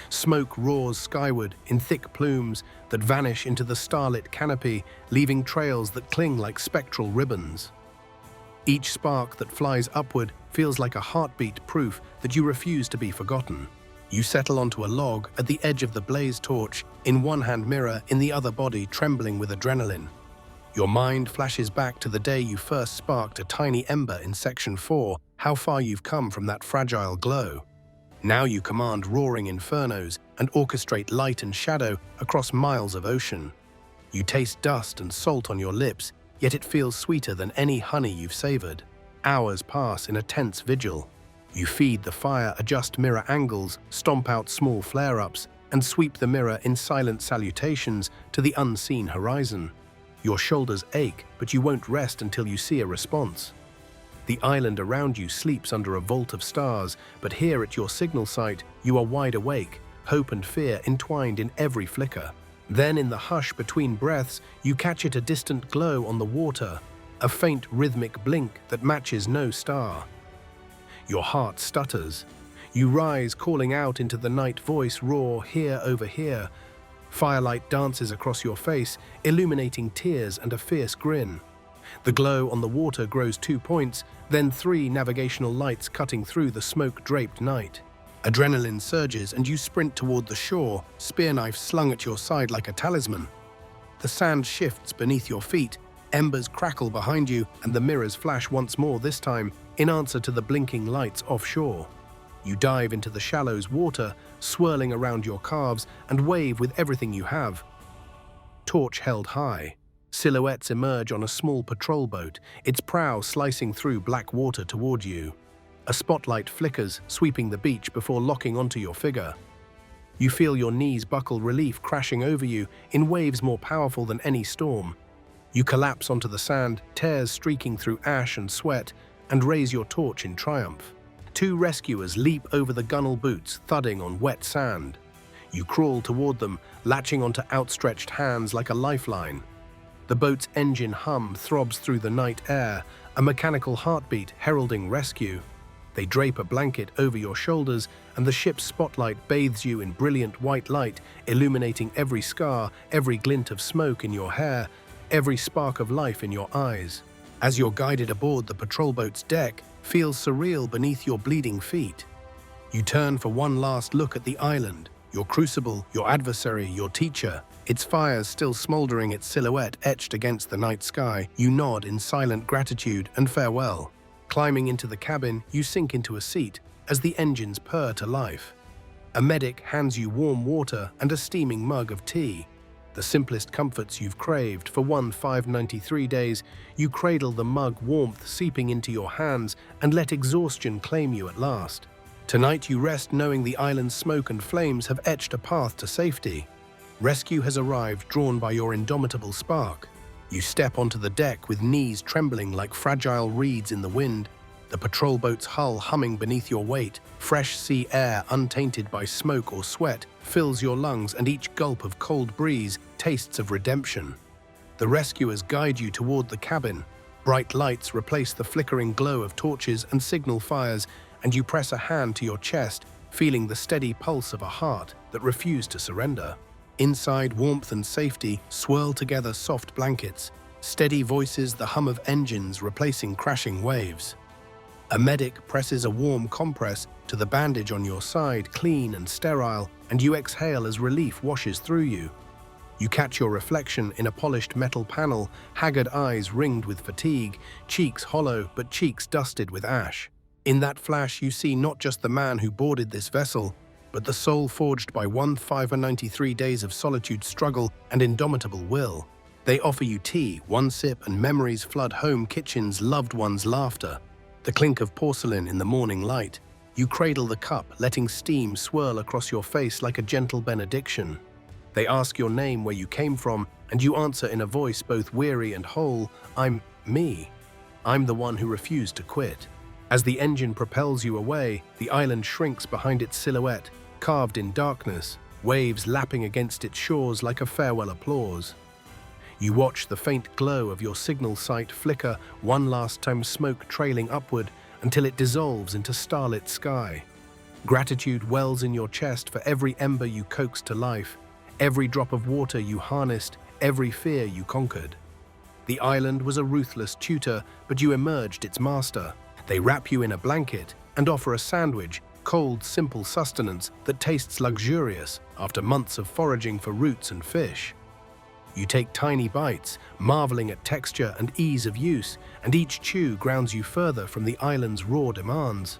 Smoke roars skyward in thick plumes that vanish into the starlit canopy, leaving trails that cling like spectral ribbons. Each spark that flies upward feels like a heartbeat, proof that you refuse to be forgotten. You settle onto a log at the edge of the blaze torch, in one hand mirror, in the other body trembling with adrenaline. Your mind flashes back to the day you first sparked a tiny ember in Section 4, how far you've come from that fragile glow. Now you command roaring infernos and orchestrate light and shadow across miles of ocean. You taste dust and salt on your lips, yet it feels sweeter than any honey you've savored. Hours pass in a tense vigil. You feed the fire, adjust mirror angles, stomp out small flare-ups, and sweep the mirror in silent salutations to the unseen horizon. Your shoulders ache, but you won't rest until you see a response. The island around you sleeps under a vault of stars, but here at your signal site, you are wide awake, hope and fear entwined in every flicker. Then in the hush between breaths, you catch a distant glow on the water, a faint rhythmic blink that matches no star. Your heart stutters. You rise, calling out into the night, voice roar, here over here. Firelight dances across your face, illuminating tears and a fierce grin. The glow on the water grows 2 points, then 3 navigational lights cutting through the smoke-draped night. Adrenaline surges and you sprint toward the shore, spear knife slung at your side like a talisman. The sand shifts beneath your feet, embers crackle behind you, and the mirrors flash once more, this time in answer to the blinking lights offshore. You dive into the shallows water, swirling around your calves, and wave with everything you have. Torch held high. Silhouettes emerge on a small patrol boat, its prow slicing through black water toward you. A spotlight flickers, sweeping the beach before locking onto your figure. You feel your knees buckle, relief crashing over you in waves more powerful than any storm. You collapse onto the sand, tears streaking through ash and sweat, and raise your torch in triumph. 2 rescuers leap over the gunwale boots, thudding on wet sand. You crawl toward them, latching onto outstretched hands like a lifeline. The boat's engine hum throbs through the night air, a mechanical heartbeat heralding rescue. They drape a blanket over your shoulders, and the ship's spotlight bathes you in brilliant white light, illuminating every scar, every glint of smoke in your hair, every spark of life in your eyes. As you're guided aboard, the patrol boat's deck feels surreal beneath your bleeding feet. You turn for one last look at the island, your crucible, your adversary, your teacher. Its fires still smoldering, its silhouette etched against the night sky. You nod in silent gratitude and farewell. Climbing into the cabin, you sink into a seat as the engines purr to life. A medic hands you warm water and a steaming mug of tea. The simplest comforts you've craved. For 593 days, you cradle the mug, warmth seeping into your hands, and let exhaustion claim you at last. Tonight you rest knowing the island's smoke and flames have etched a path to safety. Rescue has arrived, drawn by your indomitable spark. You step onto the deck with knees trembling like fragile reeds in the wind, the patrol boat's hull humming beneath your weight. Fresh sea air, untainted by smoke or sweat, fills your lungs, and each gulp of cold breeze tastes of redemption. The rescuers guide you toward the cabin. Bright lights replace the flickering glow of torches and signal fires, and you press a hand to your chest, feeling the steady pulse of a heart that refused to surrender. Inside, warmth and safety swirl together, soft blankets, steady voices, the hum of engines replacing crashing waves. A medic presses a warm compress to the bandage on your side, clean and sterile, and you exhale as relief washes through you. You catch your reflection in a polished metal panel, haggard eyes ringed with fatigue, cheeks hollow but cheeks dusted with ash. In that flash you see not just the man who boarded this vessel, but the soul forged by 1,593 days of solitude, struggle, and indomitable will. They offer you tea, one sip, and memories flood home kitchens, loved ones' laughter. The clink of porcelain in the morning light. You cradle the cup, letting steam swirl across your face like a gentle benediction. They ask your name, where you came from, and you answer in a voice both weary and whole, "I'm me. I'm the one who refused to quit." As the engine propels you away, the island shrinks behind its silhouette, carved in darkness, waves lapping against its shores like a farewell applause. You watch the faint glow of your signal sight flicker one last time, smoke trailing upward until it dissolves into starlit sky. Gratitude wells in your chest for every ember you coaxed to life, every drop of water you harnessed, every fear you conquered. The island was a ruthless tutor, but you emerged its master. They wrap you in a blanket and offer a sandwich, cold, simple sustenance that tastes luxurious after months of foraging for roots and fish. You take tiny bites, marveling at texture and ease of use, and each chew grounds you further from the island's raw demands.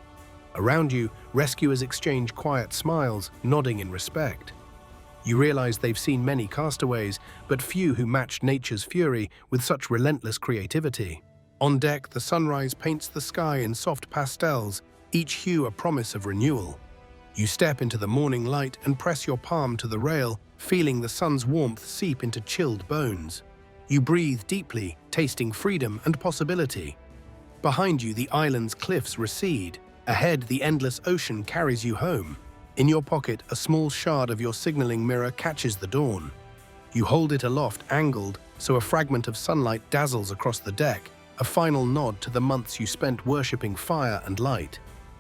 Around you, rescuers exchange quiet smiles, nodding in respect. You realize they've seen many castaways, but few who matched nature's fury with such relentless creativity. On deck, the sunrise paints the sky in soft pastels, each hue a promise of renewal. You step into the morning light and press your palm to the rail, feeling the sun's warmth seep into chilled bones. You breathe deeply, tasting freedom and possibility. Behind you, the island's cliffs recede. Ahead, the endless ocean carries you home. In your pocket, a small shard of your signaling mirror catches the dawn. You hold it aloft, angled, so a fragment of sunlight dazzles across the deck, a final nod to the months you spent worshipping fire and light.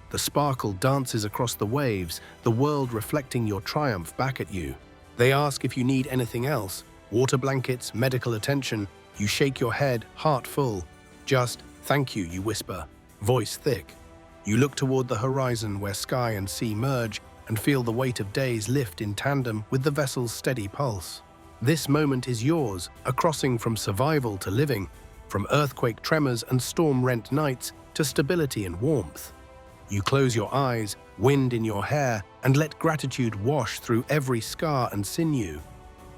The sparkle dances across the waves, the world reflecting your triumph back at you. They ask if you need anything else, water blankets, medical attention. You shake your head, heart full. Just, "Thank you," you whisper, voice thick. You look toward the horizon where sky and sea merge and feel the weight of days lift in tandem with the vessel's steady pulse. This moment is yours, a crossing from survival to living, from earthquake tremors and storm-rent nights to stability and warmth. You close your eyes, wind in your hair, and let gratitude wash through every scar and sinew.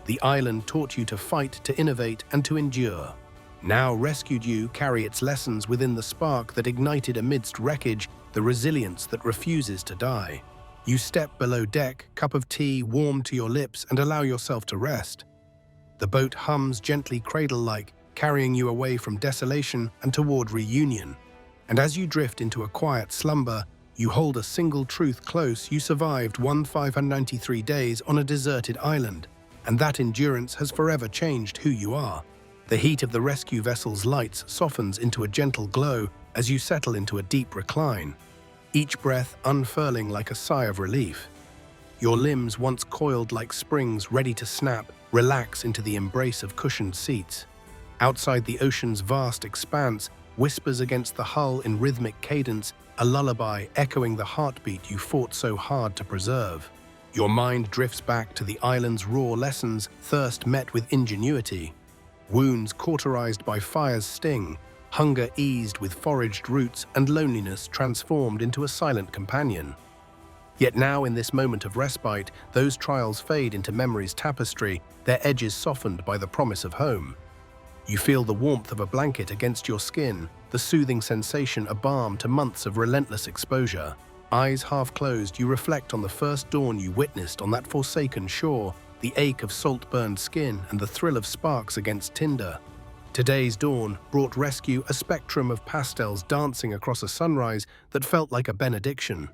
The island taught you to fight, to innovate, and to endure. Now rescued you carry its lessons within the spark that ignited amidst wreckage, the resilience that refuses to die. You step below deck, cup of tea warm to your lips, and allow yourself to rest. The boat hums gently cradle-like, carrying you away from desolation and toward reunion. And as you drift into a quiet slumber, you hold a single truth close: you survived 1,593 days on a deserted island, and that endurance has forever changed who you are. The heat of the rescue vessel's lights softens into a gentle glow as you settle into a deep recline, each breath unfurling like a sigh of relief. Your limbs, once coiled like springs ready to snap, relax into the embrace of cushioned seats. Outside, the ocean's vast expanse whispers against the hull in rhythmic cadence, a lullaby echoing the heartbeat you fought so hard to preserve. Your mind drifts back to the island's raw lessons, thirst met with ingenuity, wounds cauterized by fire's sting, hunger eased with foraged roots, and loneliness transformed into a silent companion. Yet now, in this moment of respite, those trials fade into memory's tapestry, their edges softened by the promise of home. You feel the warmth of a blanket against your skin, the soothing sensation a balm to months of relentless exposure. Eyes half closed, you reflect on the first dawn you witnessed on that forsaken shore, the ache of salt-burned skin and the thrill of sparks against tinder. Today's dawn brought rescue, a spectrum of pastels dancing across a sunrise that felt like a benediction.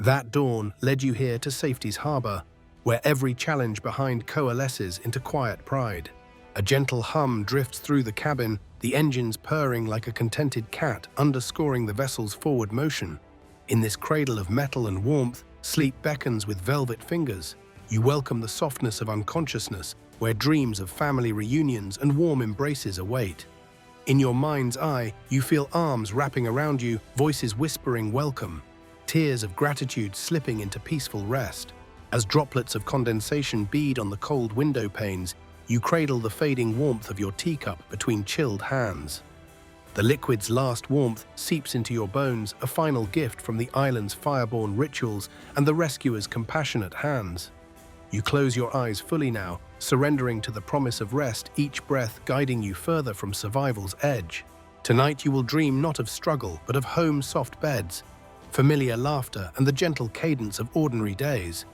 That dawn led you here to safety's harbor, where every challenge behind coalesces into quiet pride. A gentle hum drifts through the cabin, the engines purring like a contented cat, underscoring the vessel's forward motion. In this cradle of metal and warmth, sleep beckons with velvet fingers. You welcome the softness of unconsciousness, where dreams of family reunions and warm embraces await. In your mind's eye, you feel arms wrapping around you, voices whispering welcome, tears of gratitude slipping into peaceful rest. As droplets of condensation bead on the cold window panes, You cradle the fading warmth of your teacup between chilled hands. The liquid's last warmth seeps into your bones, a final gift from the island's fireborn rituals and the rescuer's compassionate hands. You close your eyes fully now, surrendering to the promise of rest, each breath guiding you further from survival's edge. Tonight you will dream not of struggle, but of home's soft beds, familiar laughter, and the gentle cadence of ordinary days.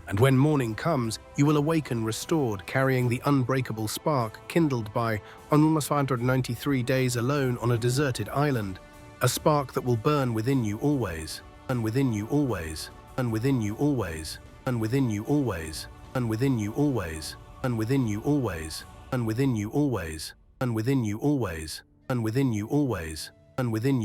And when morning comes, you will awaken restored, carrying the unbreakable spark kindled by almost 593 days alone on a deserted island, a spark that will burn within you always, and within you always, and within you always, and within you always, and within you always, and within you always, and within you always, and within you always, and within you always, and within you